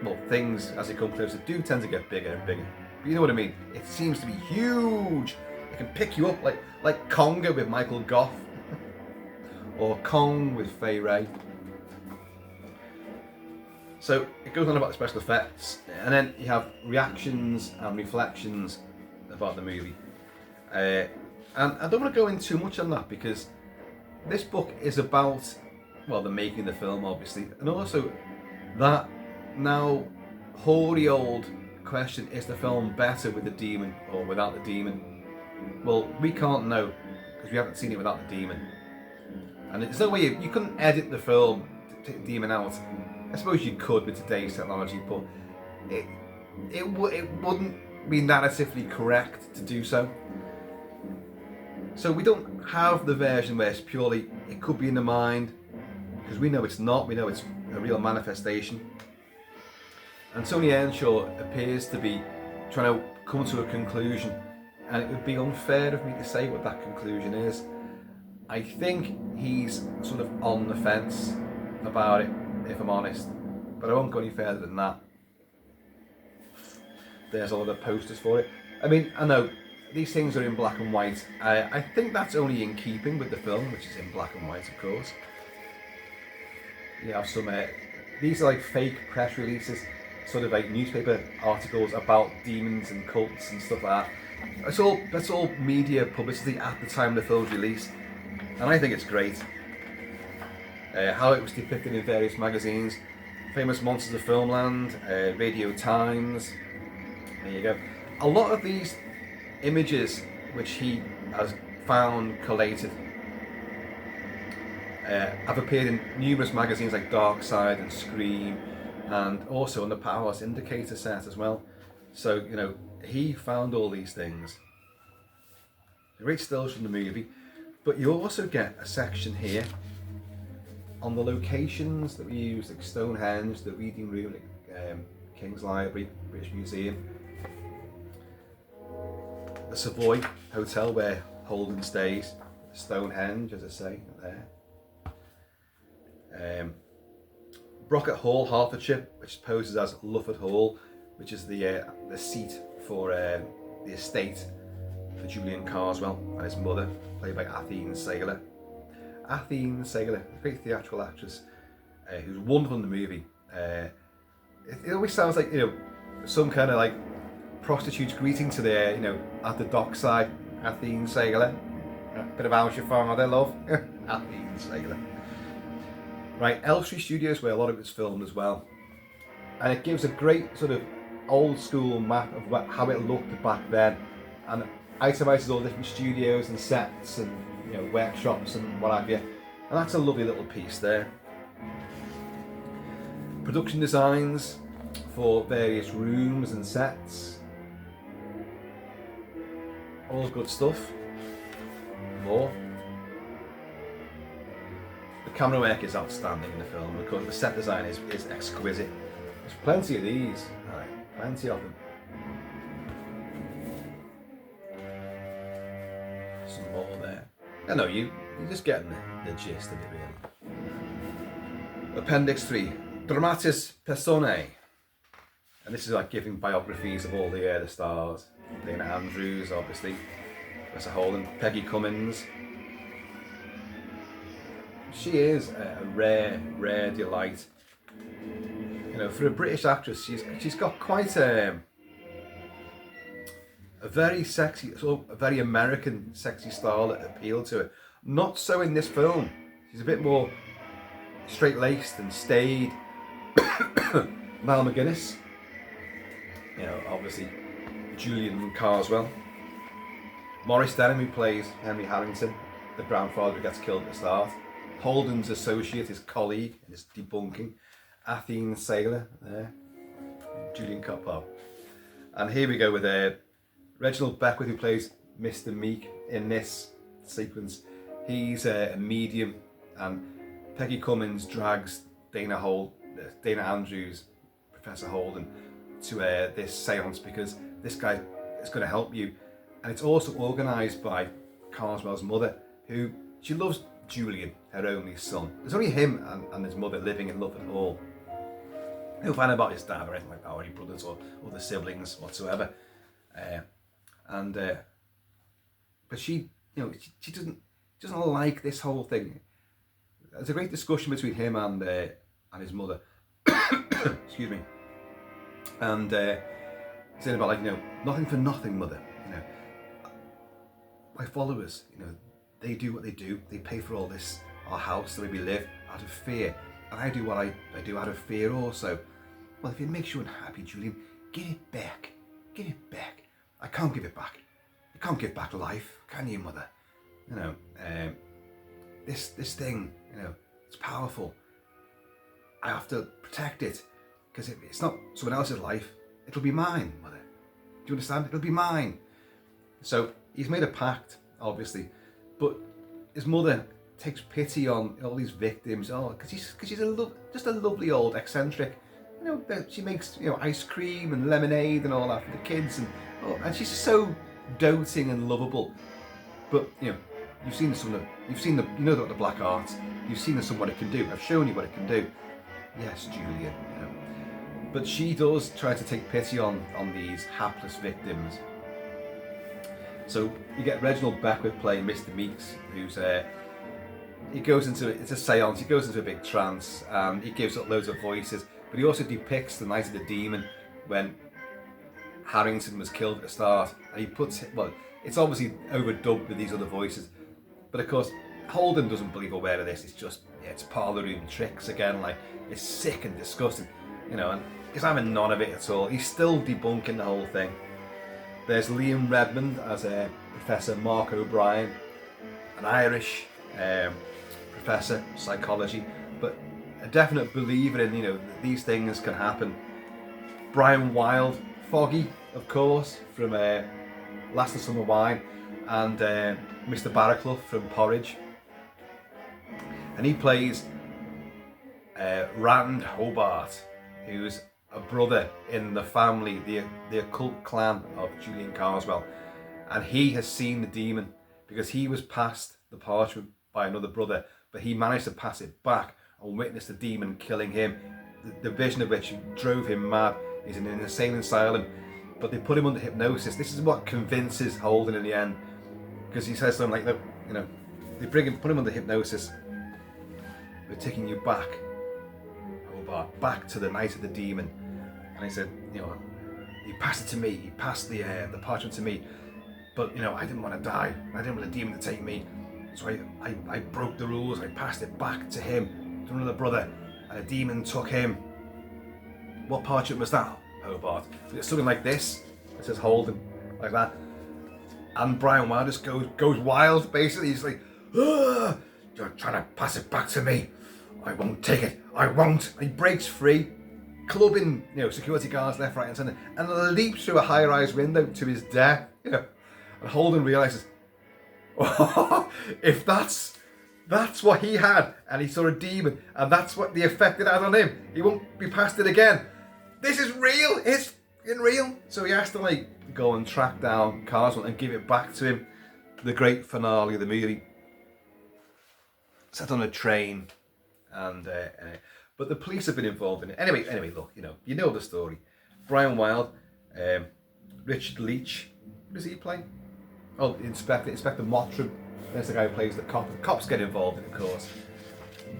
Well, things, as they come closer, do tend to get bigger and bigger. But you know what I mean? It seems to be huge. It can pick you up like Conga with Michael Goff. Or Kong with Fay Ray. So it goes on about the special effects, and then you have reactions and reflections about the movie. And I don't want to go into too much on that, because this book is about, the making of the film, obviously, and also that now hoary old question: is the film better with the demon or without the demon? Well, we can't know, because we haven't seen it without the demon. And there's no way you couldn't edit the film to take the demon out. I suppose you could with today's technology, but it wouldn't be narratively correct to do so. So we don't have the version where it's purely, it could be in the mind, because we know it's not. We know it's a real manifestation. And Tony Earnshaw appears to be trying to come to a conclusion, and it would be unfair of me to say what that conclusion is. I think he's sort of on the fence about it, if I'm honest, but I won't go any further than that. There's all the posters for it. I mean, I know these things are in black and white. I think that's only in keeping with the film, which is in black and white, of course. You have some, these are like fake press releases, sort of like newspaper articles about demons and cults and stuff like that. That's all media publicity at the time the film's release, and I think it's great. How it was depicted in various magazines, Famous Monsters of Filmland, Radio Times. There you go. A lot of these images which he has found, collated, have appeared in numerous magazines like Dark Side and Scream, and also on the Powerhouse Indicator set as well. So, you know, he found all these things. Great stills from the movie, but you also get a section here on the locations that we use, like Stonehenge, the Reading Room, King's Library, British Museum, the Savoy Hotel where Holden stays, Stonehenge, as I say, there. Brocket Hall, Hertfordshire, which poses as Lufford Hall, which is the seat for the estate for Julian Carswell and his mother, played by Athene Saylor. Athene Saylor, a great theatrical actress, who's wonderful in the movie. It always sounds like, you know, some kind of like prostitute's greeting to the, you know, at the dockside. Athene Saylor, a bit of how's your father, love? Athene Saylor. Right, Elstree Studios, where a lot of it's filmed as well, and it gives a great sort of old school map of how it looked back then, and itemises all different studios and sets and, you know, workshops and what have you, and that's a lovely little piece there. Production designs for various rooms and sets, all good stuff. More. The camera work is outstanding in the film because the set design is exquisite. There's plenty of these, right, plenty of them. Some more there. I know you're just getting the gist of it, really. Appendix 3, Dramatis Personae, and this is like giving biographies of all the stars. Dana Andrews, obviously, Professor Holden, Peggy Cummins. She is a rare delight. You know, for a British actress, she's got quite a very sexy, sort of a very American sexy style that appealed to her. Not so in this film. She's a bit more straight-laced and staid. Mal McGuinness, you know, obviously Julian Carswell. Maurice Denham, who plays Henry Harrington, the grandfather who gets killed at the start. Holden's associate, his colleague, in his debunking. Athene Saylor, there. Julian Coppow. And here we go with Reginald Beckwith, who plays Mr. Meek in this sequence. He's a medium, and Peggy Cummins drags Dana Andrews, Professor Holden, to this seance because this guy is going to help you. And it's also organised by Carswell's mother, who she loves Julian, her only son. There's only him and his mother living in Lufford Hall. He'll find out about his dad or anything like that, or any brothers or other siblings whatsoever. But she, you know, she doesn't like this whole thing. There's a great discussion between him and his mother. Excuse me. And saying about, like, you know, nothing for nothing, mother. You know, my followers, you know, they do what they do. They pay for all this, our house, the way we live, out of fear. And I do what I do out of fear also. Well, if it makes you unhappy, Julian, give it back. Give it back. I can't give it back. You can't give back life, can you, mother? You know, this thing, you know, it's powerful. I have to protect it, because if it's not someone else's life, it'll be mine, mother. Do you understand? It'll be mine. So he's made a pact, obviously, but his mother takes pity on all these victims. Oh, because she's just a lovely old eccentric. You know, she makes, you know, ice cream and lemonade and all that for the kids, and she's so doting and lovable. But you know, you know the black art. You've seen what it can do. I've shown you what it can do. Yes, Julian. You know. But she does try to take pity on these hapless victims. So you get Reginald Beckwith playing Mr. Meeks, who's it's a seance, he goes into a big trance, and he gives up loads of voices, but he also depicts the night of the demon, when Harrington was killed at the start, and he puts, well, it's obviously overdubbed with these other voices, but of course Holden doesn't believe a word of this. It's just, yeah, it's parlour room tricks again. Like, it's sick and disgusting, you know, and he's having none of it at all. He's still debunking the whole thing. There's Liam Redmond as Professor Mark O'Brien, an Irish professor of psychology, but a definite believer in, you know, that these things can happen. Brian Wilde, Foggy, of course, from Last of Summer Wine, and Mr. Barraclough from Porridge. And he plays Rand Hobart, who's a brother in the family, the occult clan of Julian Carswell. And he has seen the demon because he was passed the parchment by another brother, but he managed to pass it back and witness the demon killing him. The vision of which drove him mad. He's in an insane asylum, but they put him under hypnosis. This is what convinces Holden in the end, because he says something like, look, you know, they put him under hypnosis. We're taking you back, Hobart, back to the night of the demon. And he said, you know, he passed it to me. He passed the parchment to me, but you know, I didn't want to die. I didn't want the demon to take me, so I broke the rules. I passed it back to him, to another brother, and the demon took him. What parchment was that, Hobart? It's something like this. It says Holden, like that. And Brian Wilde just goes wild, basically. He's like, you're trying to pass it back to me. I won't take it. I won't. And he breaks free, clubbing, you know, security guards left, right, and centre, and leaps through a high-rise window to his death. You know, and Holden realizes, if that's what he had, and he saw a demon, and that's what the effect it had on him, he won't be past it again. This is real. It's real. So he has to like go and track down Carswell and give it back to him. The great finale of the movie. Set on a train, and but the police have been involved in it. Anyway, look, you know the story. Brian Wilde, Richard Leach. Who does he play? Oh, Inspector Mottram. There's the guy who plays the cop. The cops get involved in it, of course.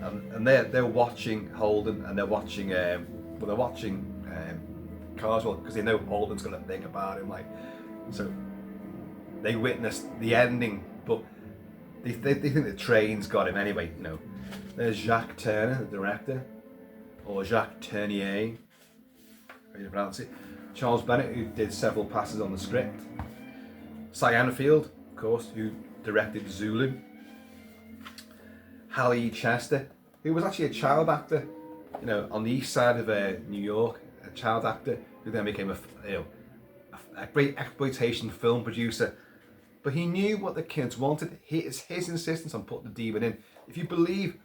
And they're watching Holden, and they're watching Carswell, because they know Holden's got a thing about him, like, so they witness the ending, but they think the train's got him anyway. You know, there's Jacques Turner, the director, or Jacques Tournier, how you pronounce it. Charles Bennett, who did several passes on the script. Cy Anfield, of course, who directed Zulu. Hallie Chester, who was actually a child actor, you know, on the east side of New York, a child actor who then became a great exploitation film producer. But he knew what the kids wanted. It's his insistence on putting the demon in. If you believe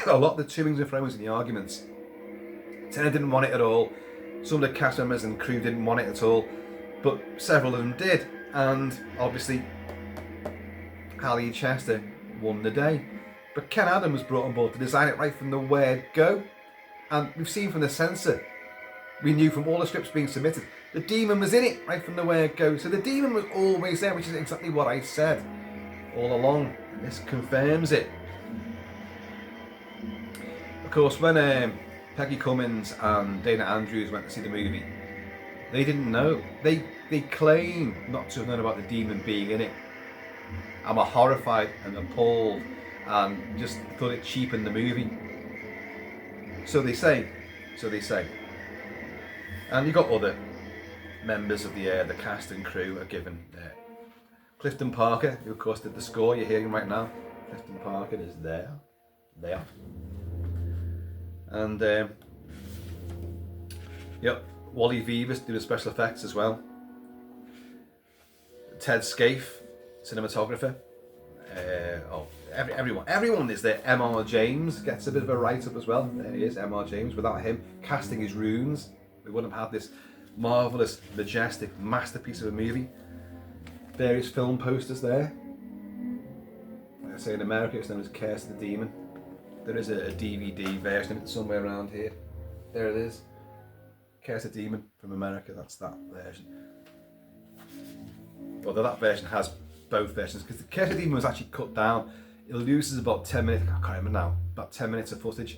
a lot of the toings and froings in the arguments, Turner didn't want it at all. Some of the cast members and crew didn't want it at all, but several of them did. And obviously, Hallie Chester won the day. But Ken Adam was brought on board to design it right from the word go. And we've seen from the censor, we knew from all the scripts being submitted, the demon was in it right from the word go. So the demon was always there, which is exactly what I said all along. And this confirms it. Of course, when Peggy Cummins and Dana Andrews went to see the movie, they didn't know. They claim not to have known about the demon being in it. I'm horrified and appalled, and just thought it cheapened the movie. So they say. And you got other members of the cast and crew are given. Clifton Parker, who of course did the score you're hearing right now. Clifton Parker is there. And yep, Wally Vivas doing the special effects as well. Ted Scaife, cinematographer. Everyone is there. M.R. James gets a bit of a write-up as well. There he is, M.R. James. Without him casting his runes, we wouldn't have had this marvellous, majestic masterpiece of a movie. Various film posters there. Like I say, in America it's known as Curse of the Demon. There is a DVD version of it somewhere around here. There it is. Curse of the Demon from America, that's that version. Although that version has both versions, because the Curse of the Demon was actually cut down. It loses about 10 minutes, I can't remember now, about 10 minutes of footage,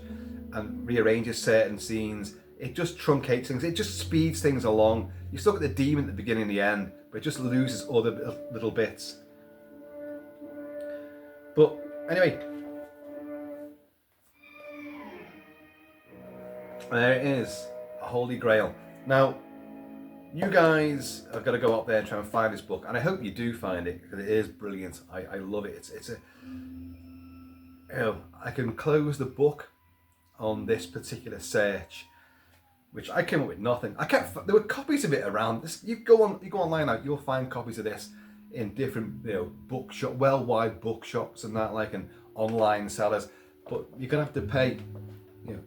and rearranges certain scenes it just truncates things, it just speeds things along. You still get the demon at the beginning and the end, but it just loses all the little bits. But anyway, there it is, a Holy Grail. Now, you guys have got to go out there and try and find this book, and I hope you do find it, because it is brilliant. I love it. It's a, I can close the book on this particular search, which I came up with nothing. There were copies of it around. You go online now, you'll find copies of this in different, bookshop, worldwide bookshops and that, like, and online sellers. But you're gonna have to pay,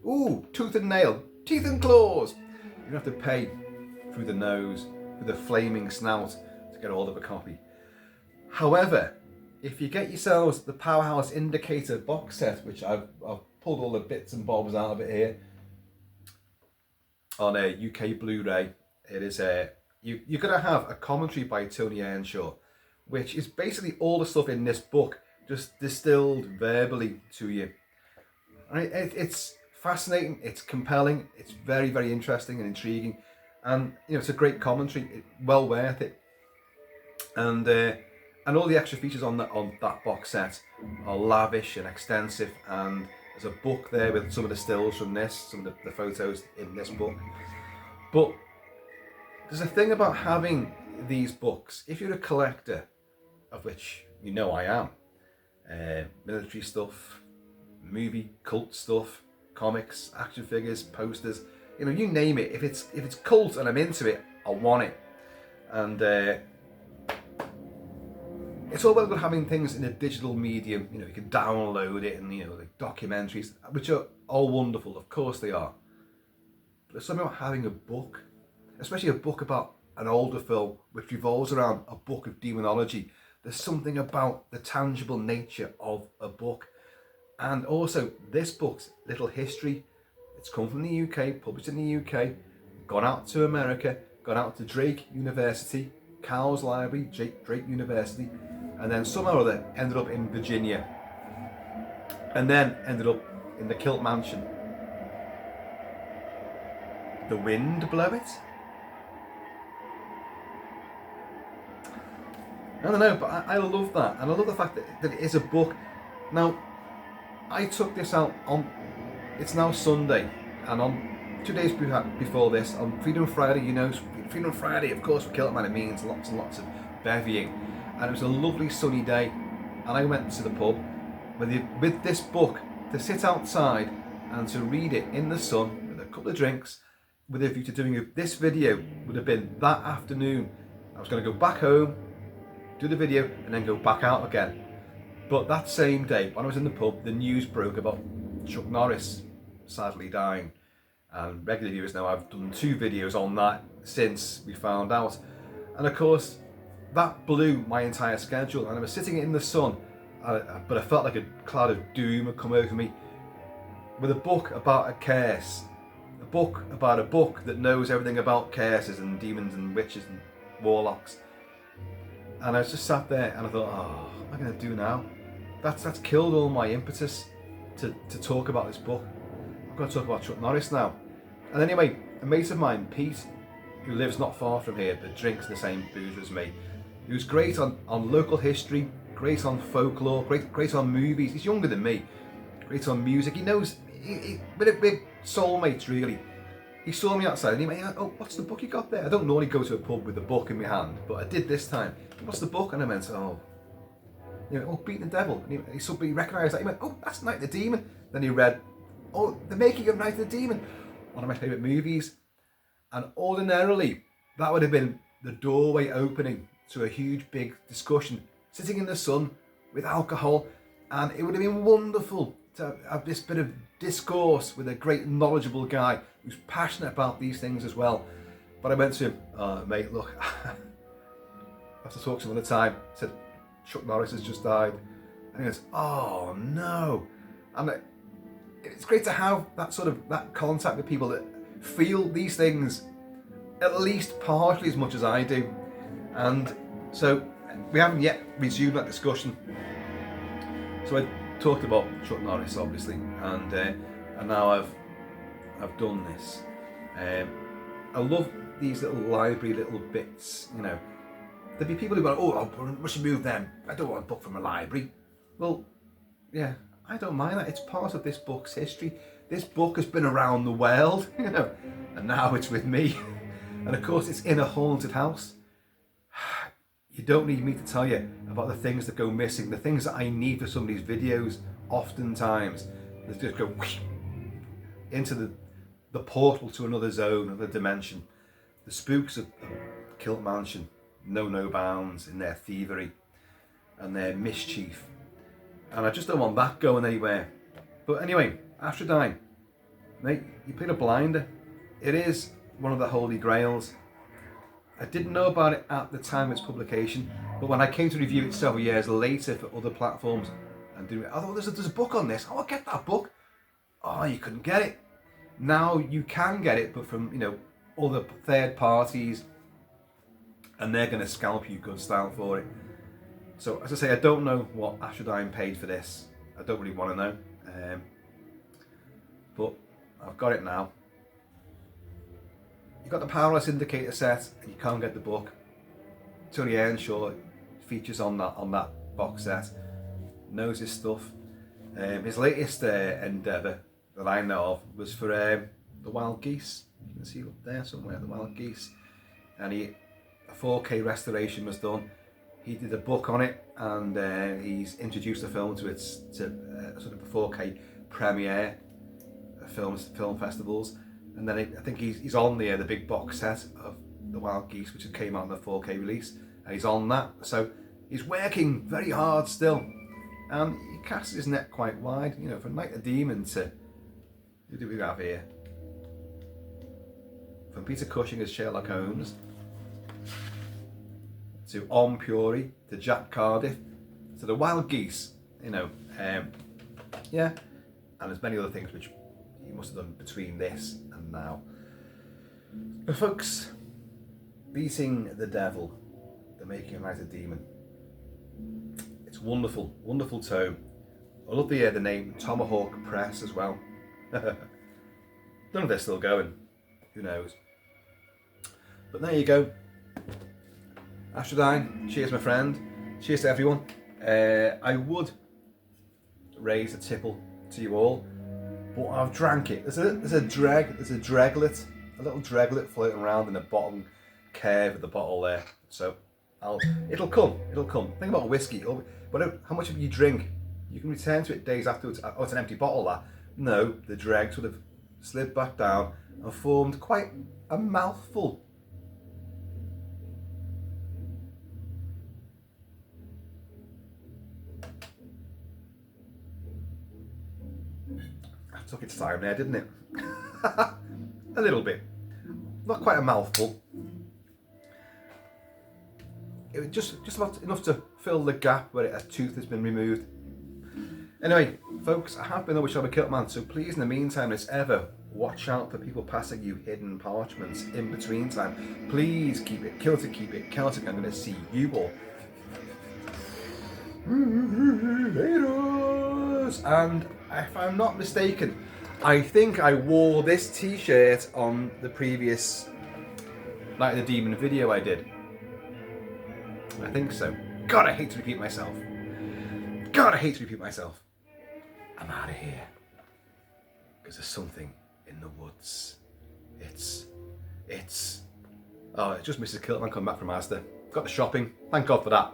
ooh, tooth and nail, teeth and claws. You're gonna have to pay through the nose with a flaming snout to get hold of a copy. However, if you get yourselves the Powerhouse Indicator box set, which I've pulled all the bits and bobs out of it here on a UK Blu-ray, it is you're gonna have a commentary by Tony Earnshaw, which is basically all the stuff in this book just distilled verbally to you. Right? It's fascinating, it's compelling, it's very, very interesting and intriguing, and it's a great commentary, well worth it. And all the extra features on that box set are lavish and extensive, and there's a book there with some of the stills from this, some of the photos in this book. But there's a thing about having these books, if you're a collector, of which I am, military stuff, movie cult stuff, comics, action figures, posters, you name it. If it's cult and I'm into it, I want it. And it's all well good having things in a digital medium. You can download it, and like documentaries, which are all wonderful. Of course they are. But there's something about having a book, especially a book about an older film, which revolves around a book of demonology. There's something about the tangible nature of a book. And also, this book's little history. It's come from the UK, published in the UK, gone out to America, gone out to Drake University, Cowles Library, Drake University, and then somehow or other ended up in Virginia, and then ended up in the Kilt Mansion. The wind blow it? I don't know, but I love that, and I love the fact that it is a book. Now, I took this out on, it's now Sunday, and on 2 days before this, on Freedom Friday, Freedom Friday, of course, for Kilt-Man, it means lots and lots of bevying, and it was a lovely sunny day, and I went to the pub with this book to sit outside and to read it in the sun with a couple of drinks, with a view to doing this video would have been that afternoon. I was going to go back home, do the video, and then go back out again. But that same day, when I was in the pub, the news broke about Chuck Norris sadly dying. And regular viewers know I've done 2 videos on that since we found out. And of course, that blew my entire schedule. And I was sitting in the sun, but I felt like a cloud of doom had come over me, with a book about a curse. A book about a book that knows everything about curses and demons and witches and warlocks. And I was just sat there and I thought, oh, what am I going to do now? That's killed all my impetus to talk about this book. I've got to talk about Chuck Norris now. And anyway, a mate of mine, Pete, who lives not far from here but drinks the same booze as me, who's great on local history, great on folklore, great on movies. He's younger than me, great on music. He knows, we're big soulmates really. He saw me outside and he went, oh, what's the book you got there? I don't normally go to a pub with a book in my hand, but I did this time. What's the book? And I went, Beating the Devil. And he suddenly recognised that. He went, oh, that's Night of the Demon. Then he read, oh, The Making of Night of the Demon, one of my favourite movies. And ordinarily, that would have been the doorway opening to a huge, big discussion, sitting in the sun with alcohol. And it would have been wonderful to have this bit of discourse with a great knowledgeable guy who's passionate about these things as well. But I went to him, mate, look, I have to talk some other time. I said, Chuck Norris has just died. And he goes, oh no. And it's great to have that contact with people that feel these things at least partially as much as I do. And so we haven't yet resumed that discussion. So I talked about Chuck Norris, obviously, and now I've done this. I love these little library little bits, you know. There'd be people who go, oh, we should move them. I don't want a book from a library. Well, yeah, I don't mind that. It's part of this book's history. This book has been around the world, you know, and now it's with me. And of course, it's in a haunted house. You don't need me to tell you about the things that go missing, the things that I need for some of these videos. Oftentimes, they just go into the portal to another zone, another dimension. The spooks of Kilt Mansion know no bounds in their thievery and their mischief. And I just don't want that going anywhere. But anyway, Astradyne, mate, you played a blinder. It is one of the Holy Grails. I didn't know about it at the time of its publication, but when I came to review it several years later for other platforms and doing it, I thought there's a book on this. Oh, I'll get that book. Oh, you couldn't get it. Now you can get it, but from, you know, other third parties, and they're going to scalp you good style for it. So as I say, I don't know what Astradyne paid for this. I don't really want to know, but I've got it now. You've got the Powerless Indicator set, and you can't get the book. Tony Earnshaw features on that box set. Knows his stuff. His latest endeavour that I know of was for the Wild Geese. You can see up there somewhere, the Wild Geese. And a 4K restoration was done. He did a book on it, and he's introduced the film to sort of a 4K premiere film festivals. And then I think he's on the big box set of the Wild Geese, which came out in the 4K release, and he's on that. So he's working very hard still, and he casts his net quite wide. You know, from Night the Demon to, who do we have here? From Peter Cushing as Sherlock Holmes, to Om Puri, to Jack Cardiff, to the Wild Geese. You know, yeah, and there's many other things which he must have done between this and now. But folks, Beating the Devil, the making of Night the Demon. It's wonderful, wonderful tome. I love the name Tomahawk Press as well. Don't know if they're still going. Who knows? But there you go. Astradyne, cheers my friend. Cheers to everyone. I would raise a tipple to you all, but I've drank it. There's a dreglet, a little dreglet floating around in the bottom curve of the bottle there. So it'll come. Think about whiskey. How much of you drink, you can return to it days afterwards. Oh, it's an empty bottle, that. No, the dregs would have slid back down and formed quite a mouthful. That took its time there, didn't it? A little bit. Not quite a mouthful. It was just about enough to fill the gap where a tooth has been removed. Anyway, folks, I have been over Shabba Kilt-Man, so please, in the meantime, as ever, watch out for people passing you hidden parchments in between time. Please keep it Kilty, keep it Celtic. I'm going to see you all later. And if I'm not mistaken, I think I wore this t-shirt on the previous Night of the Demon video I did. I think so. God, I hate to repeat myself. I'm out of here. Because there's something in the woods. It's just Mrs. Kilt-Man come back from Asda. Got the shopping. Thank God for that.